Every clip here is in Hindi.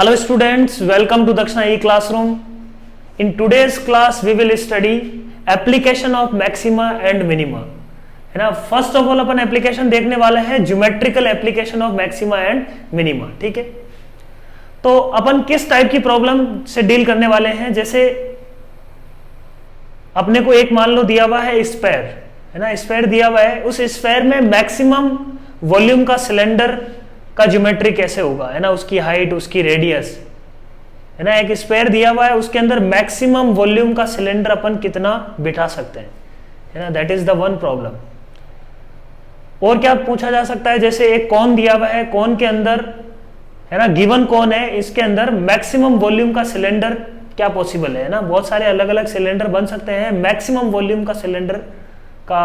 Hello students, welcome to Dakshina E-Classroom. In today's class we will study application of maxima and minima. है ना, first of all upon application देखने वाले हैं geometrical application of maxima and minima. ठीक है, तो अपन किस टाइप की प्रॉब्लम से डील करने वाले हैं. जैसे अपने को एक मान लो दिया हुआ है स्फेयर, है ना, स्फेयर दिया हुआ है. उस स्फेयर में मैक्सिमम वॉल्यूम का सिलेंडर का ज्योमेट्री कैसे होगा, है ना, उसकी हाइट, उसकी रेडियस, है ना. एक स्फेयर दिया हुआ है, उसके अंदर मैक्सिमम वॉल्यूम का सिलेंडर अपन कितना बिठा सकते हैं, है ना. That is the one problem. और क्या पूछा जा सकता है, जैसे एक कॉन दिया हुआ है, कॉन के अंदर, है ना, गिवन कॉन है, इसके अंदर मैक्सिमम वॉल्यूम का सिलेंडर क्या पॉसिबल है ना. बहुत सारे अलग अलग सिलेंडर बन सकते हैं. मैक्सिमम वॉल्यूम का सिलेंडर का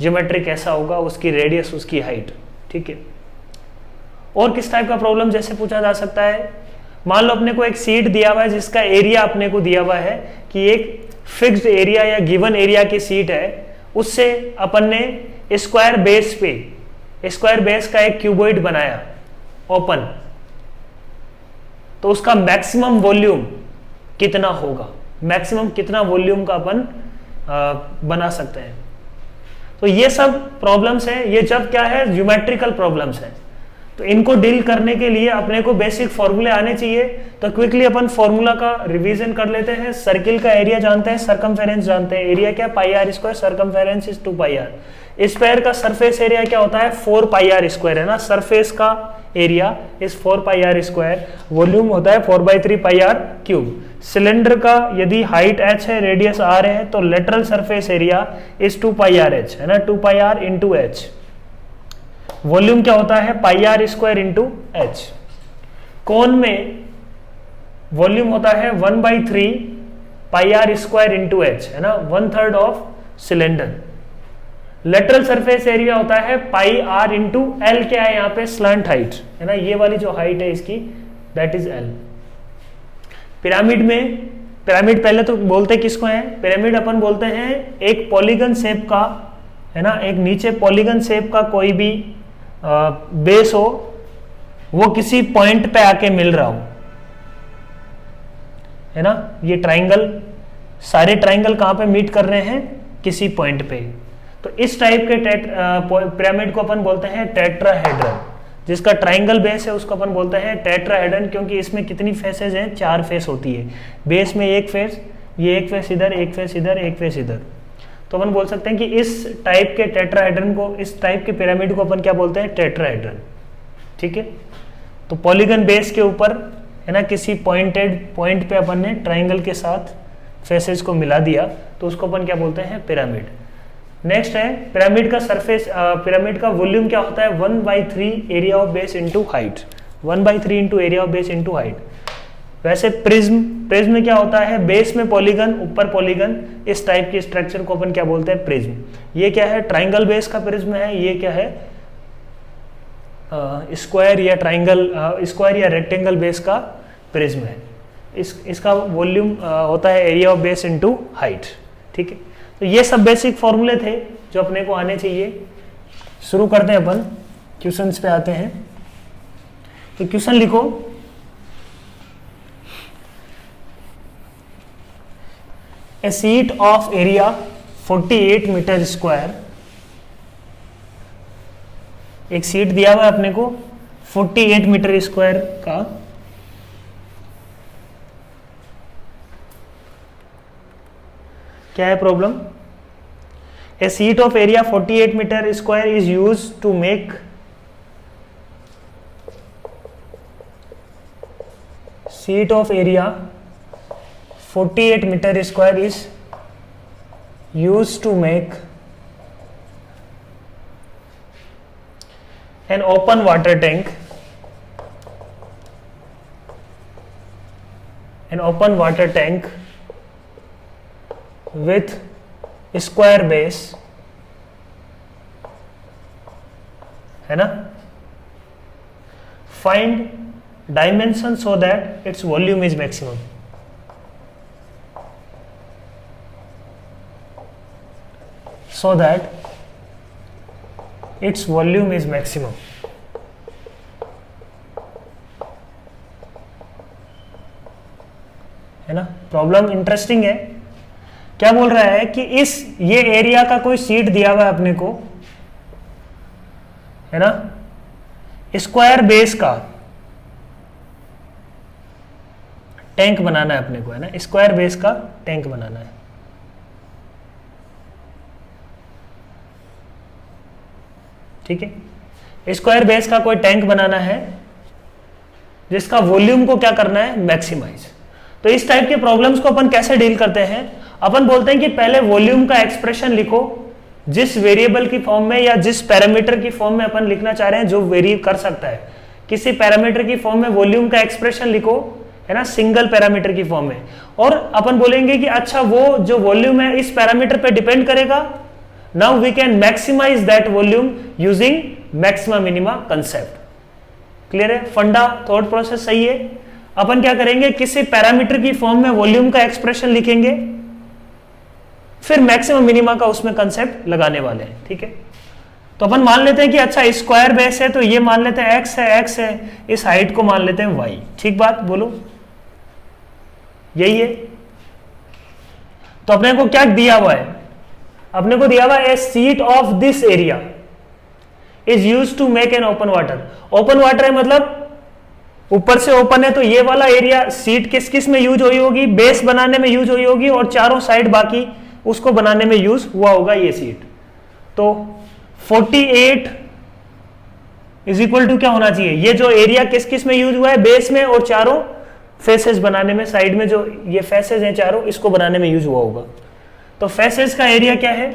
ज्योमेट्री कैसा होगा, उसकी रेडियस, उसकी हाइट. ठीक है. और किस टाइप का प्रॉब्लम जैसे पूछा जा सकता है, मान लो अपने को एक सीट दिया हुआ है जिसका एरिया अपने को दिया हुआ है कि एक फिक्स्ड एरिया या गिवन एरिया की सीट है, उससे अपन ने स्क्वायर बेस पे, स्क्वायर बेस का एक क्यूबॉइड बनाया ओपन, तो उसका मैक्सिमम वॉल्यूम कितना होगा, मैक्सिमम कितना वॉल्यूम का अपन बना सकते हैं. तो ये सब प्रॉब्लम्स है. ये जब क्या है, ज्योमेट्रिकल प्रॉब्लम्स है. तो इनको डील करने के लिए अपने को बेसिक फॉर्मूले आने चाहिए. तो क्विकली अपन फॉर्मूला का रिवीजन कर लेते हैं. सर्किल का एरिया जानते हैं, सरकमफेरेंस जानते हैं. एरिया क्या, pi r square, circumference is 2 pi r. Sphere का सरफेस एरिया क्या होता है, 4 पाई आर स्क्वायर, है ना. सरफेस का area is 4 pi r square. Volume होता है 4/3 पाई आर क्यूब. सिलेंडर का यदि हाइट h है, रेडियस r है, तो lateral surface area is 2 pi r h, है ना, 2 pi r into h. Volume क्या होता है, pi r square into h. Cone में वॉल्यूम होता है 1/3 pi r square into h, है ना, 1/3 of cylinder. Lateral surface area होता है पाई आर इंटू एल. क्या है यहाँ पे, स्लैंट हाइट, है ना, ये वाली जो हाइट है इसकी, दैट इज एल. पिरामिड में, पिरामिड पहले तो बोलते किसको है, पिरामिड अपन बोलते हैं एक पॉलीगन शेप का, है ना, एक नीचे पॉलीगन शेप का कोई भी बेस हो, वो किसी पॉइंट पे आके मिल रहा हो, है ना. ये ट्राइंगल, सारे ट्राइंगल कहां पे मीट कर रहे हैं, किसी पॉइंट पे. तो इस टाइप के पिरामिड को अपन बोलते हैं टेट्राहेड्रन. जिसका ट्राइंगल बेस है उसको अपन बोलते हैं टेट्राहेड्रन, क्योंकि इसमें कितनी फेसेज हैं, 4 फेस होती है. बेस में एक फेस, ये एक फेस इधर, एक फेस इधर, एक फेस इधर. तो अपन बोल सकते हैं कि इस टाइप के टेट्राहेड्रन को, इस टाइप के पिरामिड को अपन क्या बोलते हैं, टेट्राहेड्रन. ठीक है. तो पॉलीगन बेस के ऊपर, है ना, किसी पॉइंटेड पॉइंट पे अपन ने ट्राइंगल के साथ फेसेस को मिला दिया, तो उसको अपन क्या बोलते हैं, पिरामिड. नेक्स्ट है पिरामिड का सरफेस, पिरामिड का वॉल्यूम क्या होता है, 1/3 area of base into height. 1/3 into area of base into height. वैसे प्रिज्म, प्रिज्म में क्या होता है, बेस में पॉलीगन, ऊपर पॉलीगन, इस टाइप के स्ट्रक्चर को अपन क्या बोलते हैं, प्रिज्म. ये क्या है, ट्राइंगल बेस का प्रिज्म है. ये क्या है, स्क्वायर या ट्राइंगल, स्क्वायर या रेक्टेंगल बेस का प्रिज्म है. इसका वॉल्यूम होता है area of base into height. ठीक है. तो ये सब बेसिक फॉर्मूले थे जो अपने को आने चाहिए. शुरू करते हैं अपन, क्वेश्चंस पे आते हैं. तो क्वेश्चन लिखो, a sheet of area 48 metre square, एक सीट दिया हुआ है अपने को 48 मीटर स्क्वायर का. क्या है problem, a sheet of area 48 metre square is used to make sheet of area 48 meter square is used to make an open water tank, an open water tank with square base, है ना. Find dimension so that its volume is maximum. So that its volume is maximum. है ना। प्रॉब्लम इंटरेस्टिंग है। क्या बोल रहा है कि ये एरिया का कोई सीट दिया हुआ है अपने को, है ना, स्क्वायर बेस का टैंक बनाना है अपने को, है ना, स्क्वायर बेस का टैंक बनाना है। ठीक है, स्क्वायर बेस का कोई टैंक बनाना है जिसका वॉल्यूम को क्या करना है, मैक्सिमाइज। तो इस टाइप के प्रॉब्लम्स को अपन कैसे डील करते हैं, अपन बोलते हैं कि पहले वॉल्यूम का एक्सप्रेशन लिखो जिस वेरिएबल की फॉर्म में या जिस पैरामीटर की फॉर्म में अपन लिखना चाह रहे हैं जो वेरी कर सकता है। किसी पैरामीटर की फॉर्म में वॉल्यूम का एक्सप्रेशन लिखो, है ना, सिंगल पैरामीटर की फॉर्म में, और अपन बोलेंगे कि अच्छा वो जो वॉल्यूम है इस पैरामीटर पे डिपेंड करेगा। Now we can maximise that volume using maxima minima concept. Clear है, फंडा थॉट प्रोसेस सही है। अपन क्या करेंगे, किसी पैरामीटर की फॉर्म में वॉल्यूम का एक्सप्रेशन लिखेंगे, फिर मैक्सिमम मिनिमा का उसमें कंसेप्ट लगाने वाले हैं। ठीक है, तो अपन मान लेते हैं कि अच्छा स्क्वायर बेस है, तो ये मान लेते हैं x है, इस हाइट को मान लेते हैं y। ठीक बात, बोलो यही है। तो अपने को क्या दिया हुआ है, अपने को दिया हुआ है, a sheet of this area is use to make an open water. Open water है मतलब ऊपर से ओपन है, तो ये वाला एरिया सीट किस किस में यूज हुई होगी, बेस बनाने में यूज हुई होगी, और चारों साइड बाकी उसको बनाने में यूज हुआ होगा ये सीट। तो 48 इज इक्वल टू क्या होना चाहिए, ये जो एरिया किस किस में यूज हुआ है, बेस में और चारों फेसेस बनाने में, साइड में जो ये फेसेस हैं चारों, इसको बनाने में यूज हुआ होगा। तो फेसेस का एरिया क्या है,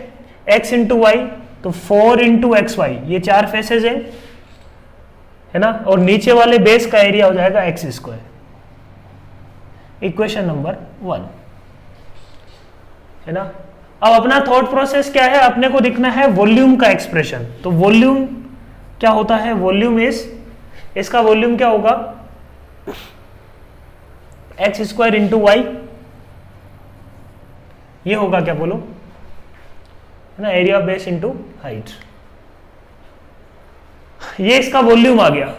x इंटू वाई, तो 4 इंटू एक्स वाई, ये 4 फेसेस है ना, और नीचे वाले बेस का एरिया हो जाएगा एक्स स्क्वायर। इक्वेशन नंबर 1, है ना। अब अपना थॉट प्रोसेस क्या है, अपने को दिखना है वॉल्यूम का एक्सप्रेशन। तो वॉल्यूम क्या होता है, वॉल्यूम इसका वॉल्यूम क्या होगा, एक्स स्क्वायर इंटू वाई, ये होगा क्या बोलो, है ना, area of base into height. ये इसका वॉल्यूम आ गया।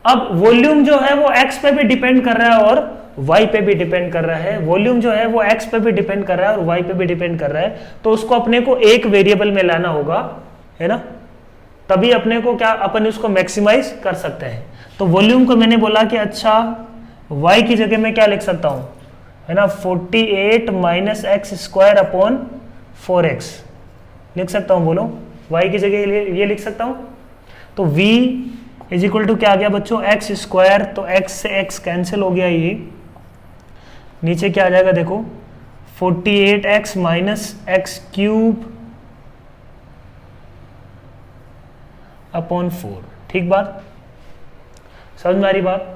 अब वॉल्यूम जो है वो x पे भी डिपेंड कर रहा है और y पे भी डिपेंड कर रहा है। वॉल्यूम जो है वो x पे भी डिपेंड कर रहा है और y पे भी डिपेंड कर रहा है, तो उसको अपने को एक वेरिएबल में लाना होगा, है ना, तभी अपने को क्या, अपन उसको मैक्सिमाइज कर सकते हैं। तो वॉल्यूम को मैंने बोला कि अच्छा y की जगह में क्या लिख सकता हूं, है ना, 48 minus x square upon 4x लिख सकता हूं। बोलो y की जगह ये लिख सकता हूं। तो v इज इक्वल टू क्या आ गया बच्चों, एक्स स्क्वायर, तो x से x कैंसिल हो गया, ये नीचे क्या आ जाएगा देखो, 48x minus x cube upon 4। ठीक बात, समझ में आ रही बात।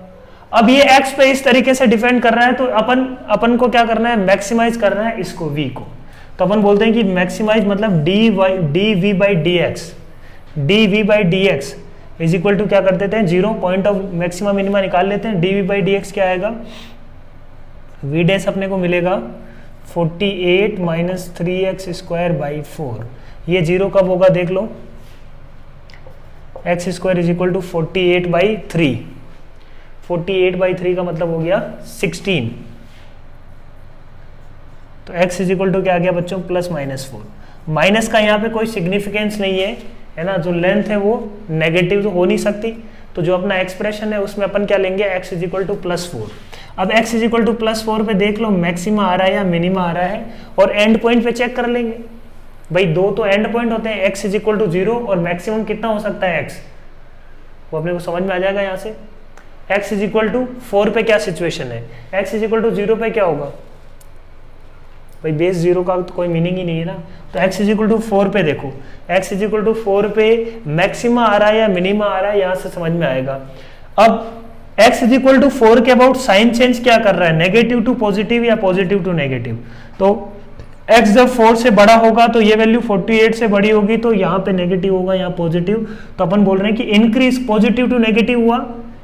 अब ये x पे इस तरीके से डिपेंड कर रहा है, तो अपन को क्या करना है, मैक्सिमाइज करना है इसको, v को। तो अपन बोलते हैं कि मैक्सिमाइज मतलब dv by d x is equal to क्या कर देते हैं, 0, पॉइंट ऑफ मैक्सिमम मिनिमा निकाल लेते हैं। dv बाई डी एक्स क्या आएगा, v डैश अपने को मिलेगा 48 माइनस 3x स्क्वायर बाई 4। ये 0 कब होगा देख लो, x square is equal to 48 by 3। 48 by 3 का मतलब हो गया 16। तो x इज इक्वल टू क्या आ गया बच्चों, प्लस माइनस 4। माइनस का यहाँ पे कोई सिग्निफिकेंस नहीं है ना, जो लेंथ है वो नेगेटिव तो हो नहीं सकती, तो जो अपना एक्सप्रेशन है उसमें अपन क्या लेंगे, x is equal to plus 4। अब x is equal to plus 4 पे देख लो मैक्सिमा आ रहा है या मिनिमा आ रहा है, और एंड पॉइंट पे चेक कर लेंगे भाई, दो तो एंड पॉइंट होते हैं, x इज इक्वल टू 0 और मैक्सिमम कितना हो सकता है x, वो अपने को समझ में आ जाएगा यहाँ से। x इज इक्वल टू 4 पे क्या सिचुएशन है, x इज इक्वल टू 0 पे क्या होगा भाई, बेस 0 का तो कोई मीनिंग ही नहीं है ना। तो x इज इक्वल टू 4 पे देखो, x इज इक्वल टू 4 पे मैक्सिमा आ रहा है या मिनिमा आ रहा है, यहाँ से समझ में आएगा। अब x इज इक्वल टू 4 के अबाउट साइन चेंज क्या कर रहा है, नेगेटिव टू पॉजिटिव या पॉजिटिव टू नेगेटिव। तो x जब 4 से बड़ा होगा तो ये वैल्यू 48 से बड़ी होगी, तो यहाँ पे नेगेटिव होगा, यहाँ पॉजिटिव। तो अपन बोल रहे हैं कि इंक्रीज पॉजिटिव टू नेगेटिव हुआ,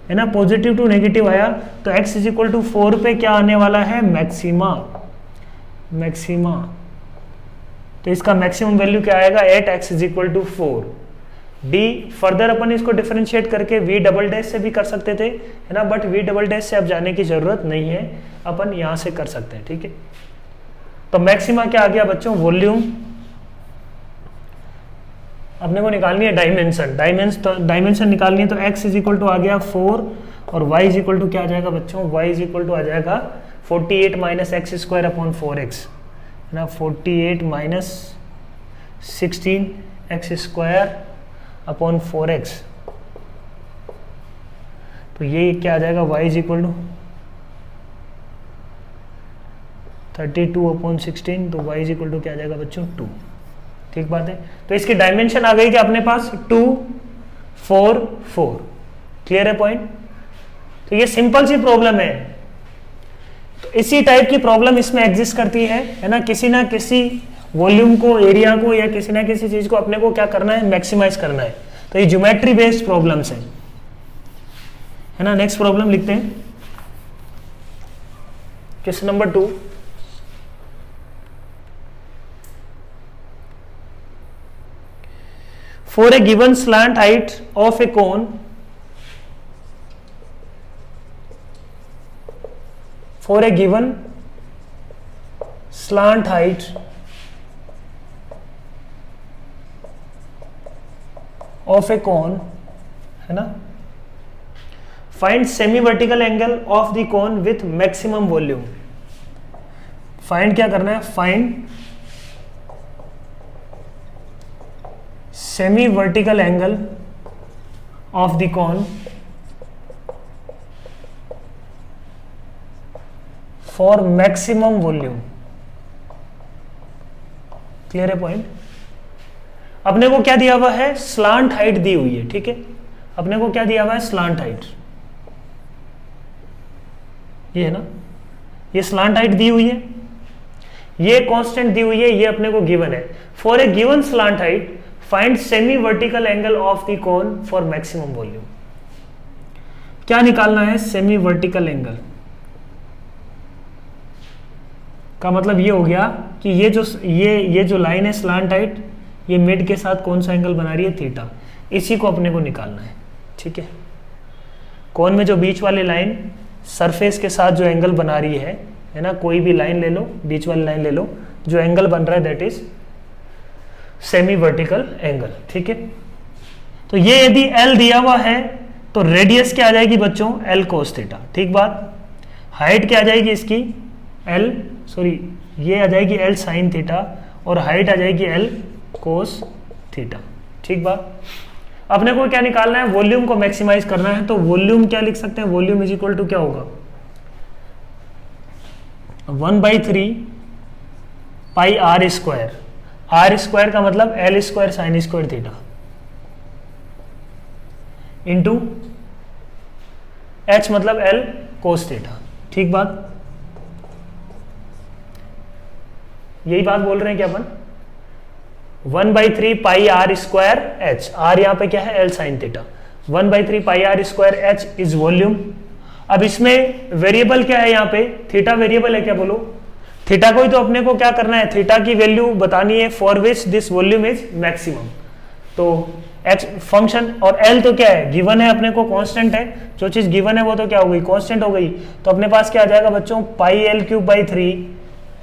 है ना, पॉजिटिव टू नेगेटिव आया, तो x इज इक्वल टू 4 पे क्या आने वाला है, मैक्सिमा। तो इसका मैक्सिमम वैल्यू क्या आएगा, at x is equal to 4। डी फर्दर अपन इसको डिफरेंशिएट करके v डबल डैश से भी कर सकते थे, है ना, बट v डबल डैश से अब जाने की जरूरत नहीं है। अपन यहां से कर सकते हैं, ठीक है। तो मैक्सिमा क्या आ गया बच्चों, वॉल्यूम अपने को निकालनी है डायमेंशन निकालनी है, तो x इज इक्वल टू आ गया 4 और y इज इक्वल टू क्या आ जाएगा बच्चों, y इज इक्वल टू आ जाएगा 48 minus x square upon 4x, है ना, 48 minus 16 x square upon 4x। तो ये क्या आ जाएगा, y is equal to 32 upon 16, तो y इज इक्वल टू क्या आ जाएगा बच्चों 2, ठीक बात है। तो इसकी डायमेंशन आ गई कि अपने पास 2 4 4, क्लियर है पॉइंट। तो ये सिंपल सी प्रॉब्लम है, तो इसी टाइप की प्रॉब्लम इसमें एग्जिस्ट करती है ना किसी वॉल्यूम को, एरिया को या किसी ना किसी चीज को अपने को क्या करना है, मैक्सिमाइज करना है। तो ये ज्योमेट्री बेस्ड प्रॉब्लम्स है ना। नेक्स्ट प्रॉब्लम लिखते हैं, question number 2। For a given slant height of a cone, for a given slant height of a cone, है ना, find semi vertical angle of the cone with maximum volume। find क्या करना है, find semi vertical angle of the cone for maximum volume, clear है पॉइंट। अपने को क्या दिया हुआ है, स्लांट हाइट दी हुई है, ठीक है। अपने को क्या दिया हुआ है, स्लांट हाइट, ये है ना, ये स्लांट हाइट दी हुई है, ये कांस्टेंट दी हुई है, ये अपने को गिवन है। For a given slant height find semi vertical angle of the cone for maximum volume. क्या निकालना है, सेमी वर्टिकल एंगल का मतलब ये हो गया कि ये जो लाइन है स्लांट हाइट, ये मिड के साथ कौन सा एंगल बना रही है, थीटा, इसी को अपने को निकालना है, ठीक है। कोन में जो बीच वाली लाइन सरफेस के साथ जो एंगल बना रही है ना, कोई भी लाइन ले लो, बीच वाली लाइन ले लो, जो एंगल बन रहा है that is semi vertical angle, ठीक है। तो ये यदि L दिया हुआ है तो रेडियस क्या आ जाएगी बच्चों, L कोस थीटा, ठीक बात। हाइट क्या आ जाएगी इसकी, ये आ जाएगी L साइन थीटा, और हाइट आ जाएगी L कोस थीटा, ठीक बात। अपने को क्या निकालना है, वॉल्यूम को मैक्सिमाइज करना है। तो वॉल्यूम क्या लिख सकते हैं, वॉल्यूम इज इक्वल टू क्या होगा, 1/3 pi r square. R square का मतलब L square sine square theta into H मतलब L कोस थीटा, ठीक बात। यही बात बोल रहे हैं क्या अपन, 1/3 pi r square H, r यहां पे क्या है, L sine theta, 1/3 pi r square H is volume. अब इसमें वेरिएबल क्या है, यहाँ पे थीटा वेरिएबल है क्या, बोलो। थीटा को ही तो अपने को क्या करना है, थीटा की वैल्यू बतानी है for which this volume is maximum. तो एक्स फंक्शन और एल तो क्या है, गिवन है अपने को, कांस्टेंट है, जो चीज गिवन है वो तो क्या हो गई, कांस्टेंट हो गई। तो अपने पास क्या आ जाएगा बच्चों, πL3/3,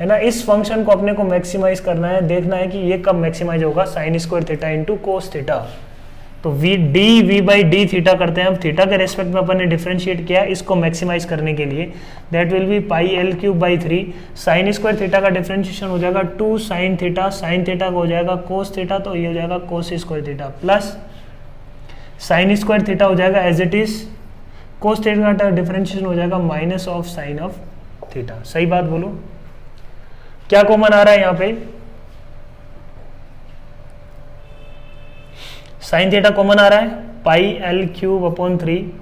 है ना। इस फंक्शन को अपने को मैक्सिमाइज करना है, देखना है कि ये कब मैक्सिमाइज होगा, sign square theta into cos theta. तो v/d थीटा करते हैं, अब थीटा के रेस्पेक्ट में अपन ने डिफरेंशिएट किया, इसको मैक्सिमाइज करने के लिए that will be πL3/3, sign square theta का डिफरेंशिएशन हो जाएगा 2 साइन थीटा, साइन थीटा का हो जाएगा कोस थीटा, तो ये हो जाएगा cos square theta, plus sine square theta हो जाएगा as it is, cos theta का डिफरेंशिएशन हो जाएगा minus of sine of theta. सही बात बोलो, क्या कॉमन आ रहा है यहाँ पे, साइन थीटा कॉमन आ रहा है, πL3/3,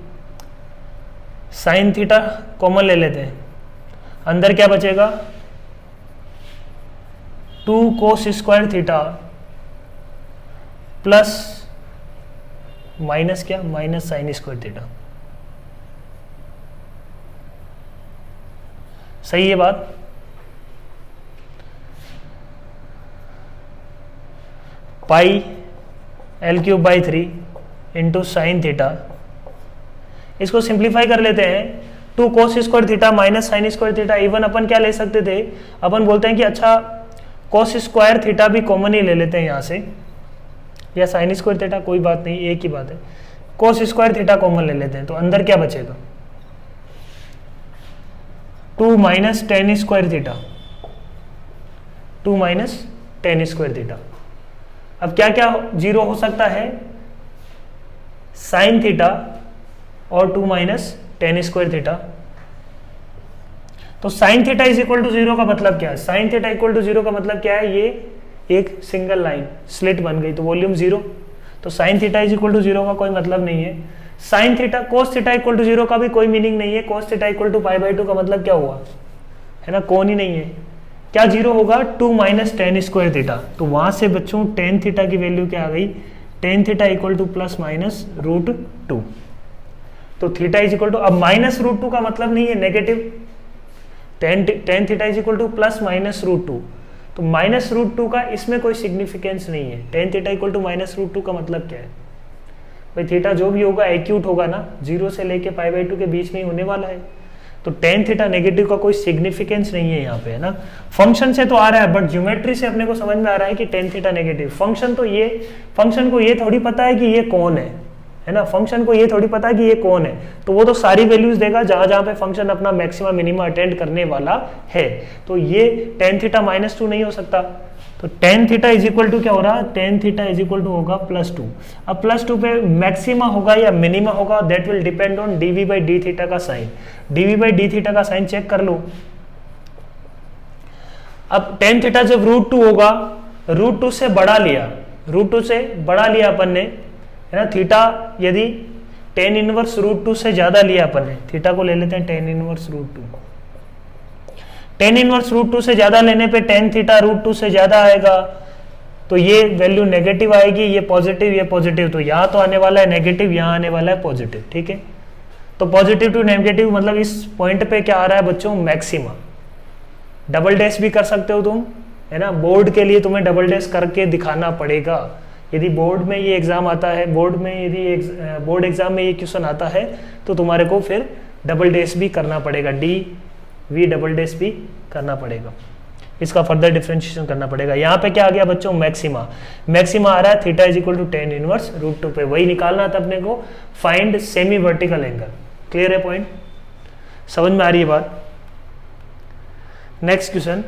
साइन थीटा कॉमन ले लेते हैं, अंदर क्या बचेगा, 2 cos square theta plus minus क्या, माइनस साइन स्क्वायर थीटा। सही है बात। πL3/3 इंटू साइन थीटा, इसको सिंप्लीफाई कर लेते हैं 2 cos square theta minus sine square theta. Even अपन क्या ले सकते थे, अपन बोलते हैं कि अच्छा cos स्क्वायर थीटा भी कॉमन ही ले लेते हैं यहाँ से, या साइन स्क्वायर थीटा, कोई बात नहीं, एक ही बात है, cos स्क्वायर थीटा कॉमन ले लेते हैं, तो अंदर क्या बचेगा 2 minus ten square theta, 2 minus ten square theta. अब क्या क्या जीरो हो सकता है, साइन थीटा और 2 माइनस टेन स्क्वायर थीटा। तो sine theta is equal to zero का मतलब क्या है, sine theta equal to zero का मतलब क्या है, ये एक सिंगल लाइन स्लिट बन गई तो वॉल्यूम जीरो, तो sine theta is equal to zero का कोई मतलब नहीं है। Sine theta cos theta equal to zero का भी कोई मीनिंग नहीं है, कोस थीटा इक्वल टू π/2 का मतलब क्या हुआ, है ना, कौन ही नहीं है, क्या जीरो होगा 2 माइनस टेन स्क्वायर थीटा। तो वहां से बच्चों टेन थीटा की वैल्यू क्या आ गई, ten theta equal to plus minus √2। तो थीटा इज इक्वल टू, अब माइनस √2 का मतलब नहीं है negative, ten theta is equal to plus minus √2, तो माइनस √2 का इसमें कोई सिग्निफिकेंस नहीं है। Tan theta equal to minus √2 का मतलब क्या है भाई, थीटा जो भी होगा एक्यूट होगा ना, 0 से लेके π/2 के बीच में ही होने वाला है, तो टेन थीटा नेगेटिव का कोई सिग्निफिकेंस नहीं है यहाँ पे, है ना। फंक्शन से तो आ रहा है, बट ज्योमेट्री से अपने को समझ में आ रहा है कि टेन थीटा नेगेटिव। फंक्शन को ये थोड़ी पता है कि ये कौन है ना, फंक्शन को ये थोड़ी पता है कि ये कौन है, तो वो तो सारी वैल्यूज देगा जहां जहां पे फंक्शन अपना मैक्सिमम मिनिमा अटेंड करने वाला है। तो ये टेन थीटा -2 नहीं हो सकता, तो tan theta is equal to क्या हो रहा है, tan theta is equal to होगा +2। अब +2 पे मैक्सिमा होगा या मिनिमा होगा, that will depend on dv/d theta का साइन। dv/d थीटा का साइन चेक कर लो। अब टेन थीटा जब √2 होगा, √2 से बढ़ा लिया, √2 से बढ़ा लिया अपन ने, है ना। थीटा यदि टेन इनवर्स √2 से ज्यादा लिया अपन ने, थीटा को ले लेते हैं टेन इनवर्स √2, टेन इनवर्स √2 से ज्यादा लेने पे टेन थीटा √2 से ज्यादा आएगा, तो ये वैल्यू नेगेटिव आएगी, ये पॉजिटिव, तो यहाँ तो आने वाला है नेगेटिव, यहाँ आने वाला है पॉजिटिव, ठीक है। तो पॉजिटिव टू नेगेटिव मतलब इस पॉइंट पे क्या आ रहा है बच्चों, मैक्सिमा। डबल डैश भी कर सकते हो तुम, है ना, बोर्ड के लिए तुम्हें डबल डैश करके दिखाना पड़ेगा। यदि बोर्ड में ये एग्जाम आता है, बोर्ड एग्जाम में ये क्वेश्चन आता है, तो तुम्हारे को फिर डबल डैश भी करना पड़ेगा, DV डबल डैश भी करना पड़ेगा, इसका फर्दर डिफरेंशिएशन करना पड़ेगा। यहाँ पे क्या आ गया बच्चों, मैक्सिमा। मैक्सिमा आ रहा है theta is equal to tan inverse √2 पे, वही निकालना था अपने को, find semi vertical angle. Clear है पॉइंट, समझ में आ रही है बात। नेक्स्ट क्वेश्चन,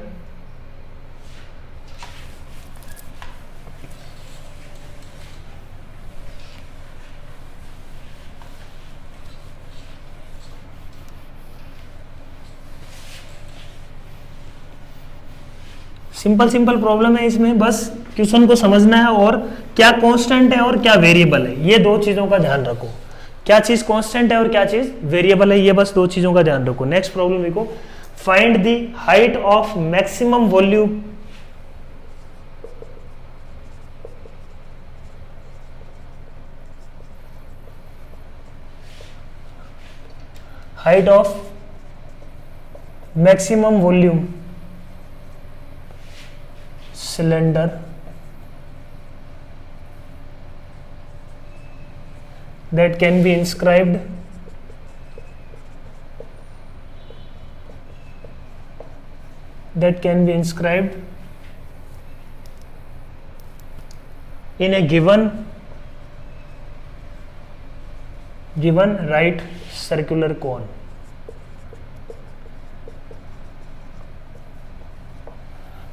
सिंपल प्रॉब्लम है इसमें, बस क्वेश्चन को समझना है और क्या कांस्टेंट है और क्या वेरिएबल है, ये दो चीजों का ध्यान रखो। क्या चीज कांस्टेंट है और क्या चीज वेरिएबल है, ये बस दो चीजों का ध्यान रखो। नेक्स्ट प्रॉब्लम देखो, find the height of maximum volume cylinder that can be inscribed in a given right circular cone।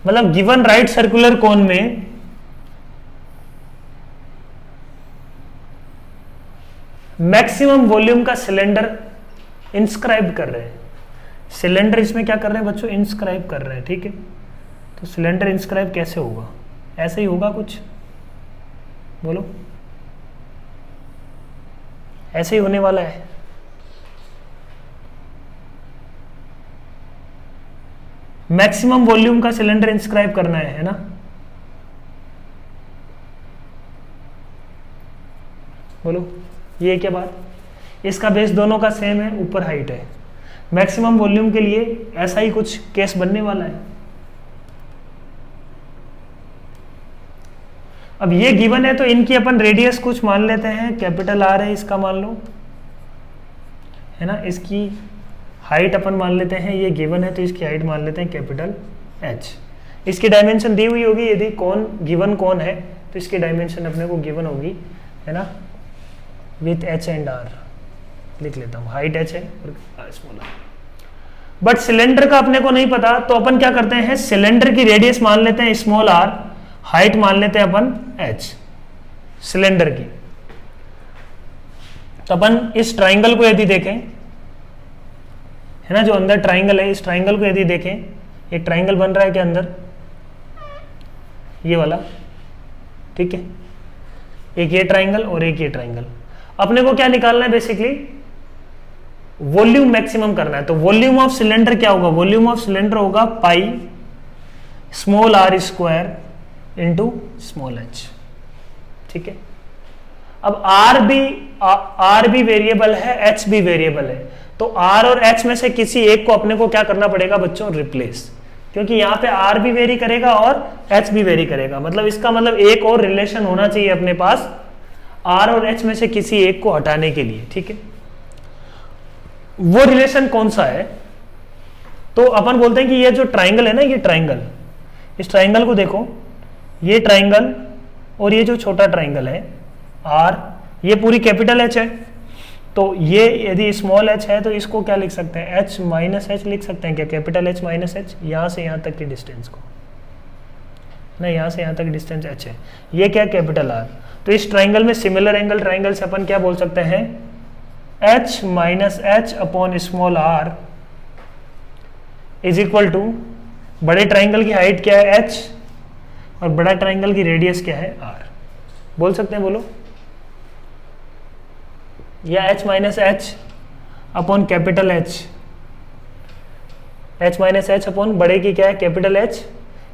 मतलब गिवन राइट सर्कुलर कोन में मैक्सिमम वॉल्यूम का सिलेंडर इंस्क्राइब कर रहे हैं। सिलेंडर इसमें क्या कर रहे हैं बच्चों, इंस्क्राइब कर रहे हैं, ठीक है। तो सिलेंडर इंस्क्राइब कैसे होगा, ऐसे ही होगा कुछ, बोलो, ऐसे ही होने वाला है। मैक्सिमम वॉल्यूम का सिलेंडर इंस्क्राइब करना है ना। बोलो, ये क्या बात, इसका बेस दोनों का सेम है, ऊपर हाइट है। मैक्सिमम वॉल्यूम के लिए ऐसा ही कुछ केस बनने वाला है। अब ये गिवन है तो इनकी अपन रेडियस कुछ मान लेते हैं, कैपिटल R है इसका मान लो, है ना। इसकी हाइट अपन मान लेते हैं ये गिवन है तो इसकी हाइट मान लेते हैं कैपिटल एच। इसकी डायमेंशन दी हुई होगी, यदि कौन गिवन कौन है तो इसकी डायमेंशन अपने को गिवन होगी, है ना, विथ एच एंड आर। लिख लेता हूँ, हाइट एच है और स्मॉल आर। बट सिलेंडर का अपने को नहीं पता, तो अपन क्या करते हैं, सिलेंडर की रेडियस मान लेते हैं स्मॉल आर, हाइट मान लेते हैं अपन एच सिलेंडर की। तो अपन इस ट्राइंगल को यदि देखें, है ना, जो अंदर ट्राइंगल है, इस ट्राइंगल को यदि देखें, एक ट्राइंगल बन रहा है क्या अंदर, ये वाला, ठीक है, एक ये ट्राइंगल और एक ये ट्राइंगल। अपने को क्या निकालना है, बेसिकली वॉल्यूम मैक्सिमम करना है। तो वॉल्यूम ऑफ सिलेंडर क्या होगा, वॉल्यूम ऑफ सिलेंडर होगा pi small r square into small h, ठीक है। अब आर भी वेरिएबल है, एच भी वेरिएबल है, तो आर और एच में से किसी एक को अपने को क्या करना पड़ेगा बच्चों, रिप्लेस, क्योंकि यहाँ पे आर भी वेरी करेगा और एच भी वेरी करेगा। मतलब इसका मतलब एक और रिलेशन होना चाहिए अपने पास आर और एच में से किसी एक को हटाने के लिए, ठीक है। वो रिलेशन कौन सा है, तो अपन बोलते हैं कि ये जो ट्राइंगल है ना, ये ट्राइंगल, इस ट्राइंगल को देखो, ये ट्राइंगल और ये जो छोटा ट्राइंगल है आर, ये पूरी कैपिटल एच है। तो ये यदि स्मॉल एच है तो इसको क्या लिख सकते हैं, एच माइनस एच लिख सकते हैं क्या, कैपिटल एच माइनस एच, यहां से यहां तक की डिस्टेंस को ना, यहां से यहां तक डिस्टेंस एच है, ये क्या कैपिटल आर। तो इस ट्राइंगल में सिमिलर एंगल ट्राइंगल से अपन क्या बोल सकते हैं, h minus h upon small r is equal to, बड़े ट्राइंगल की हाइट क्या है एच और बड़ा ट्राइंगल की रेडियस क्या है आर। बोल सकते हैं, बोलो, या h minus h upon capital h, h minus h upon बड़े की क्या है capital h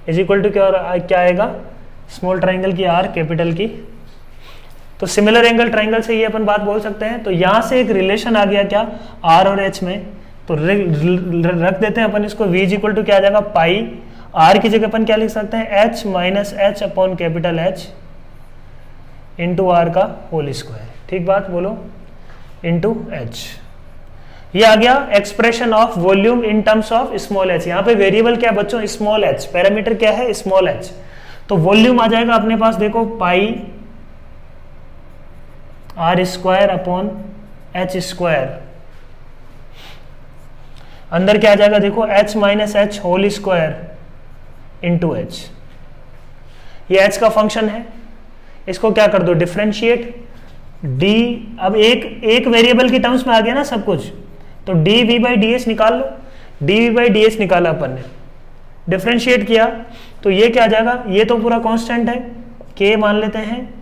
is equal to क्या आएगा, स्मॉल ट्राइंगल की आर कैपिटल की। तो सिमिलर एंगल ट्राइंगल से ये अपन बात बोल सकते हैं। तो यहां से एक रिलेशन आ गया क्या, आर और एच में, तो रख देते हैं अपन इसको, v इज इक्वल टू क्या आ जाएगा, पाई, आर की जगह अपन क्या लिख सकते हैं, h minus h upon capital h into r का होल स्क्वायर, ठीक बात, बोलो, इंटू एच। ये आ गया expression of volume in terms of small h. यहाँ पे वेरिएबल क्या है बच्चों, स्मॉल एच, पैरामीटर क्या है स्मॉल एच। तो वॉल्यूम आ जाएगा अपने पास, देखो, pi r square upon h square, अंदर क्या आ जाएगा, देखो, h minus h whole square into h. ये एच का फंक्शन है, इसको क्या कर दो, डिफरेंशिएट डी। अब एक वेरिएबल की टर्म्स में आ गया ना सब कुछ, तो d v by d h निकाल लो। D v by d h निकाला अपन ने, डिफरेंशिएट किया तो ये क्या आ जाएगा, ये तो पूरा कांस्टेंट है, के मान लेते हैं,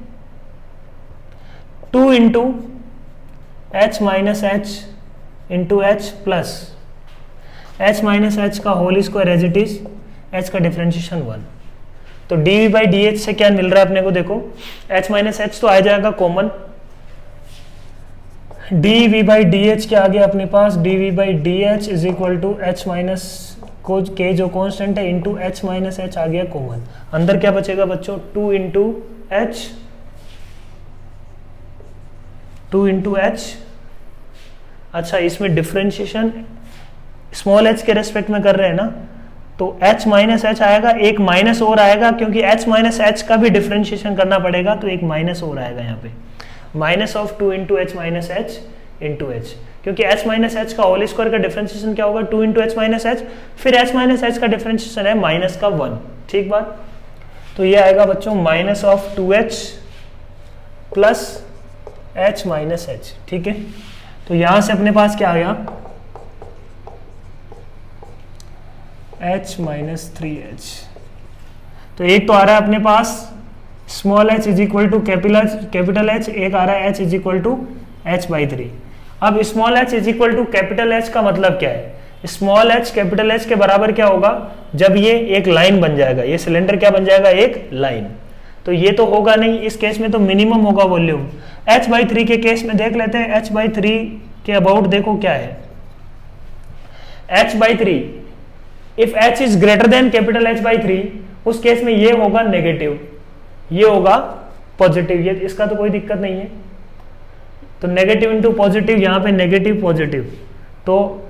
2 into h minus h into h plus h minus h का whole square as it is, h का डिफरेंशिएशन 1। तो d v by d h से क्या मिल रहा है अपने को, देखो, एच माइनस एच तो आ जाएगा common, d v by d h क्या आ गया अपने पास, d v by d h is equal to h minus को के जो कांस्टेंट है इंटू एच माइनस एच आ गया कॉमन। अंदर क्या बचेगा बच्चों, 2 इंटू एच, 2 इंटू एच। अच्छा, इसमें डिफरेंशिएशन स्मॉल एच के रेस्पेक्ट में कर रहे हैं ना, तो एच माइनस एच आएगा, एक माइनस और आएगा, क्योंकि एच माइनस एच का भी डिफरेंशिएशन करना पड़ेगा, तो एक माइनस और आएगा यहाँ पे, minus of 2 into h minus h into H, क्योंकि एच माइनस एच का होल स्क्वायर का डिफरेंशिएशन क्या होगा, 2 इंटू एच माइनस एच, फिर एच माइनस एच का डिफरेंशिएशन है माइनस का 1, ठीक बात। तो ये आएगा बच्चों minus of 2h plus h minus H, ठीक है। तो यहां से अपने पास क्या आ गया, h माइनस 3h। तो एक तो आ रहा है अपने पास small h is equal to capital H, एक आ रहा है h is equal to h/3। अब small h is equal to capital H का मतलब क्या है, स्मॉल h कैपिटल H के बराबर क्या होगा, जब ये एक लाइन बन जाएगा, ये सिलेंडर क्या बन जाएगा, एक लाइन। तो ये तो होगा नहीं, इस केस में तो मिनिमम होगा वॉल्यूम। h/3 के केस में देख लेते हैं, h/3 के अबाउट देखो क्या है, h/3 if h is greater than capital H/3, उस केस में ये होगा नेगेटिव, ये होगा पॉजिटिव, ये इसका तो कोई दिक्कत नहीं है। तो नेगेटिव इंटू पॉजिटिव, यहाँ पे नेगेटिव पॉजिटिव, तो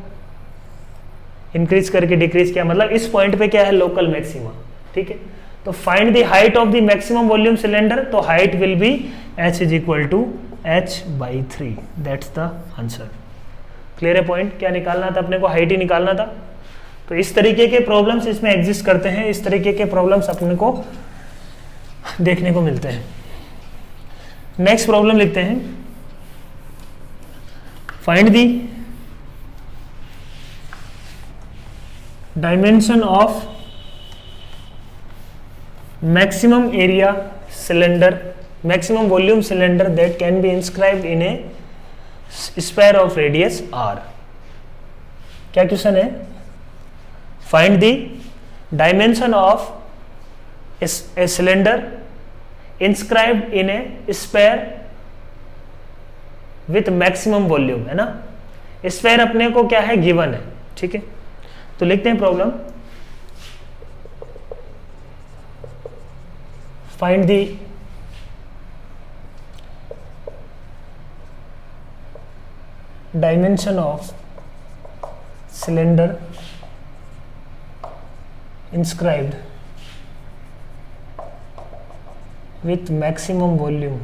इंक्रीज करके डिक्रीज किया, मतलब इस पॉइंट पे क्या है, लोकल मैक्सिमा, ठीक है। तो find the height of the maximum volume cylinder, तो height will be h is equal to h/3, that's the answer. Clear है पॉइंट? क्या निकालना था अपने को, हाइट ही निकालना था। तो इस तरीके के प्रॉब्लम्स इसमें एग्जिस्ट करते हैं, इस तरीके के प्रॉब्लम्स अपने को देखने को मिलते हैं। नेक्स्ट प्रॉब्लम लिखते हैं, find the dimension of maximum area cylinder, maximum volume cylinder that can be inscribed in A square of radius r। क्या क्वेश्चन है? Find the dimension of a cylinder inscribed in A square with maximum volume, है ना। स्क्वायर अपने को क्या है, गिवन है, ठीक है। तो लिखते हैं problem, find the dimension of cylinder inscribed with maximum volume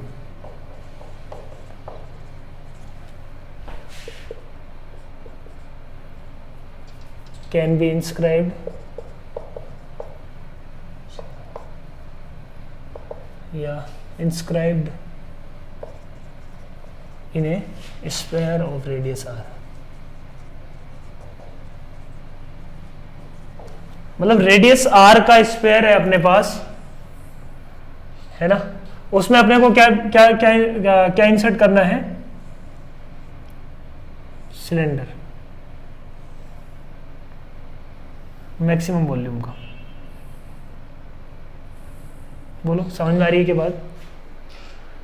can be inscribed inscribed in a sphere of radius r। मतलब रेडियस r का स्क्वायर है अपने पास, है ना। उसमें अपने को क्या क्या क्या क्या इंसर्ट करना है, सिलेंडर मैक्सिमम वॉल्यूम का। बोलो समझ में आ रही है के बाद?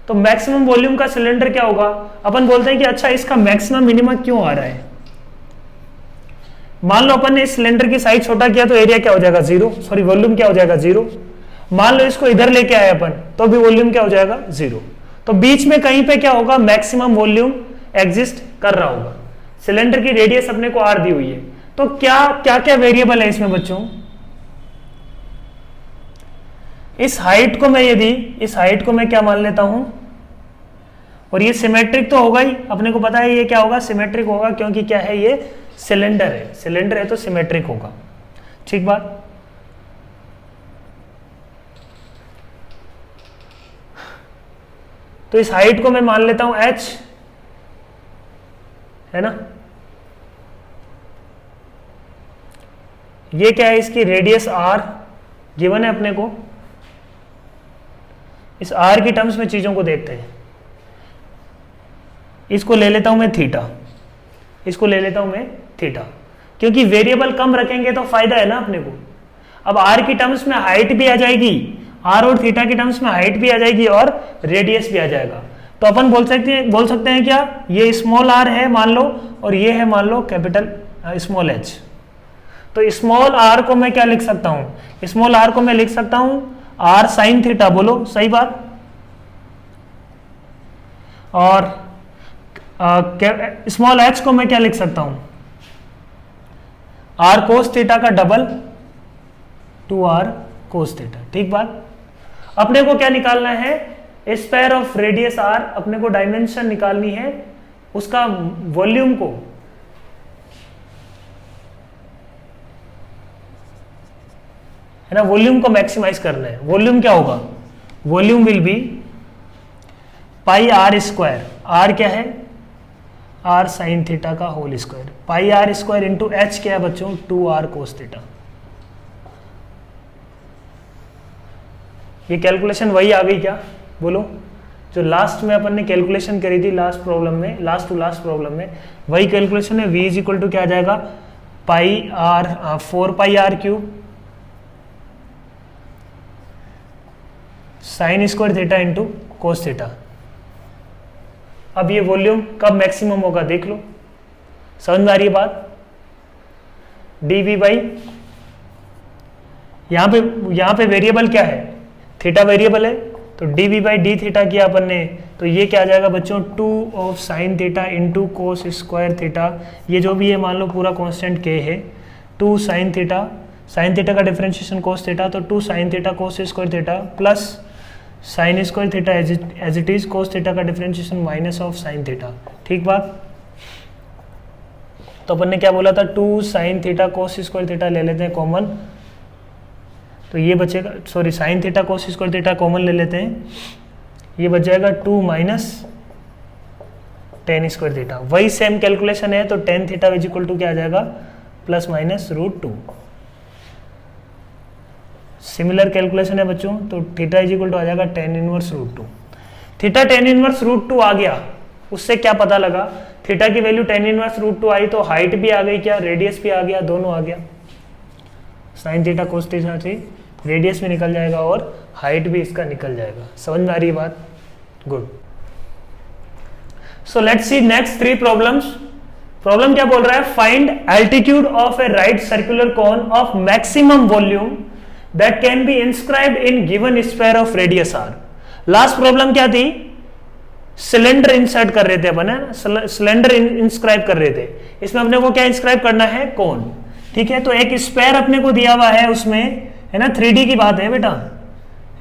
तो मैक्सिमम वॉल्यूम का सिलेंडर क्या होगा, अपन बोलते हैं कि अच्छा इसका मैक्सिमम मिनिमम क्यों आ रहा है। मान लो अपन ने इस सिलेंडर की साइज छोटा किया तो एरिया क्या हो जाएगा, 0, सॉरी वॉल्यूम क्या हो जाएगा, 0। मान लो इसको इधर लेके आए अपन, तो भी वॉल्यूम क्या हो जाएगा, 0। तो बीच में कहीं पे क्या होगा, मैक्सिमम वॉल्यूम एग्जिस्ट कर रहा होगा। सिलेंडर की रेडियस अपने को r दी हुई है, तो क्या क्या क्या वेरिएबल है इसमें बच्चों। इस हाइट को मैं यदि इस हाइट को मैं क्या मान लेता हूं, और ये सिमेट्रिक तो होगा ही, अपने को पता है ये क्या होगा, सिमेट्रिक होगा, क्योंकि क्या है ये सिलेंडर है, सिलेंडर है तो सिमेट्रिक होगा, ठीक बात। तो इस हाइट को मैं मान लेता हूं h, है ना। ये क्या है, इसकी रेडियस r गिवन है अपने को। इस r की टर्म्स में चीजों को देखते हैं। इसको ले लेता हूं मैं थीटा, इसको ले लेता हूं मैं थीटा, क्योंकि वेरिएबल कम रखेंगे तो फायदा है ना अपने को। अब r की टर्म्स में हाइट भी आ जाएगी, r और थीटा की टर्म्स में हाइट भी आ जाएगी और रेडियस भी आ जाएगा। तो अपन बोल सकते हैं क्या, ये स्मॉल r है मान लो, और ये है मान लो कैपिटल स्मॉल h। तो स्मॉल r को मैं क्या लिख सकता हूं, स्मॉल r को मैं लिख सकता हूं r साइन थीटा, बोलो सही बात। और स्मॉल h को मैं क्या लिख सकता हूं, r कोस थीटा का डबल 2r कोस थीटा, ठीक बात। अपने को क्या निकालना है, स्क्वायर ऑफ रेडियस r, अपने को डायमेंशन निकालनी है उसका वॉल्यूम को, है ना। वॉल्यूम को मैक्सिमाइज करना है। वॉल्यूम क्या होगा, volume will be pi r square, r क्या है, r साइन थीटा का होल स्क्वायर, पाई r स्क्वायर इंटू h क्या है बच्चों, 2r कोस थीटा। ये कैलकुलेशन वही आ गई क्या, बोलो, जो लास्ट में अपन ने कैलकुलेशन करी थी लास्ट प्रॉब्लम में, लास्ट टू लास्ट प्रॉब्लम में वही कैलकुलेशन है। v इज इक्वल टू क्या आ जाएगा, पाई r 4 पाई r cube sine square theta into cos theta. अब ये वॉल्यूम कब मैक्सिमम होगा देख लो, समझ में आ रही है बात। dv बाई, यहां पे वेरिएबल क्या है, थीटा वेरिएबल है, तो dv बाई डी थीटा किया अपन ने, तो ये क्या आ जाएगा बच्चों, 2 of sine theta into cos square theta. ये जो भी है मान लो पूरा कांस्टेंट k है, 2 साइन थीटा का डिफरेंशिएशन कोस थीटा, तो 2 sine theta cos square theta plus sine square theta as it is cos theta का differentiation minus of sine theta. ठीक बात। तो अपन ने क्या बोला था, 2 sine theta cos square theta ले लेते हैं कॉमन, तो ये बचेगा, sorry sine theta cos square theta common ले लेते हैं, ये बच जाएगा 2 माइनस टेन स्क्वायर थीटा। वही सेम कैलकुलेशन है, तो tan theta is equal to क्या आ जाएगा, प्लस माइनस √2। सिमिलर कैलकुलेशन है बच्चों, तो थीटा इज इक्वल टू आ जाएगा ten inverse √2। Theta tan inverse √2 आ गया, उससे क्या पता लगा, थीटा की वैल्यू टेन इनवर्स √2 आई तो हाइट भी आ गई, क्या रेडियस भी आ गया, दोनों आ गया। साइन थीटा कोस थीटा से रेडियस भी निकल जाएगा और हाइट भी इसका निकल जाएगा। समझ में आ रही है बात? Good. So let's see next 3 problems. Problem क्या बोल रहा है, find altitude of A right circular cone of maximum volume that can be inscribed in given sphere of radius r। Last problem क्या थी, सिलेंडर इंसर्ट कर रहे थे अपन, है सिलेंडर इंस्क्राइब कर रहे थे, इसमें अपने को क्या इंस्क्राइब करना है, कोन। ठीक है, तो एक स्फीयर अपने को दिया हुआ है, उसमें है ना 3D की बात है बेटा,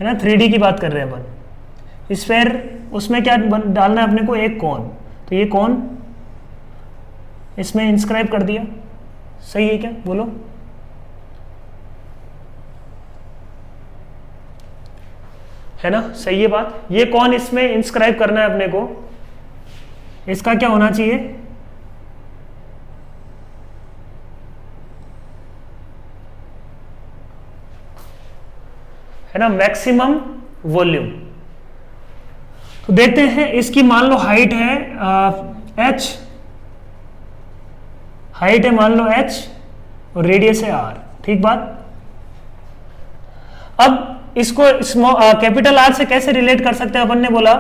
है ना 3D की बात कर रहे हैं अपन। स्फीयर उसमें क्या डालना है अपने को, एक कोन, तो ये कोन इसमें इंस्क्राइब कर दिया। सही है क्या, बोलो। है ना, सही है बात। ये कौन इसमें इंस्क्राइब करना है अपने को, इसका क्या होना चाहिए, है ना मैक्सिमम वॉल्यूम। तो देखते हैं, इसकी मान लो हाइट है h, हाइट है मान लो h और रेडियस है r। ठीक बात। अब इसको कैपिटल R से कैसे रिलेट कर सकते हैं, अपन ने बोला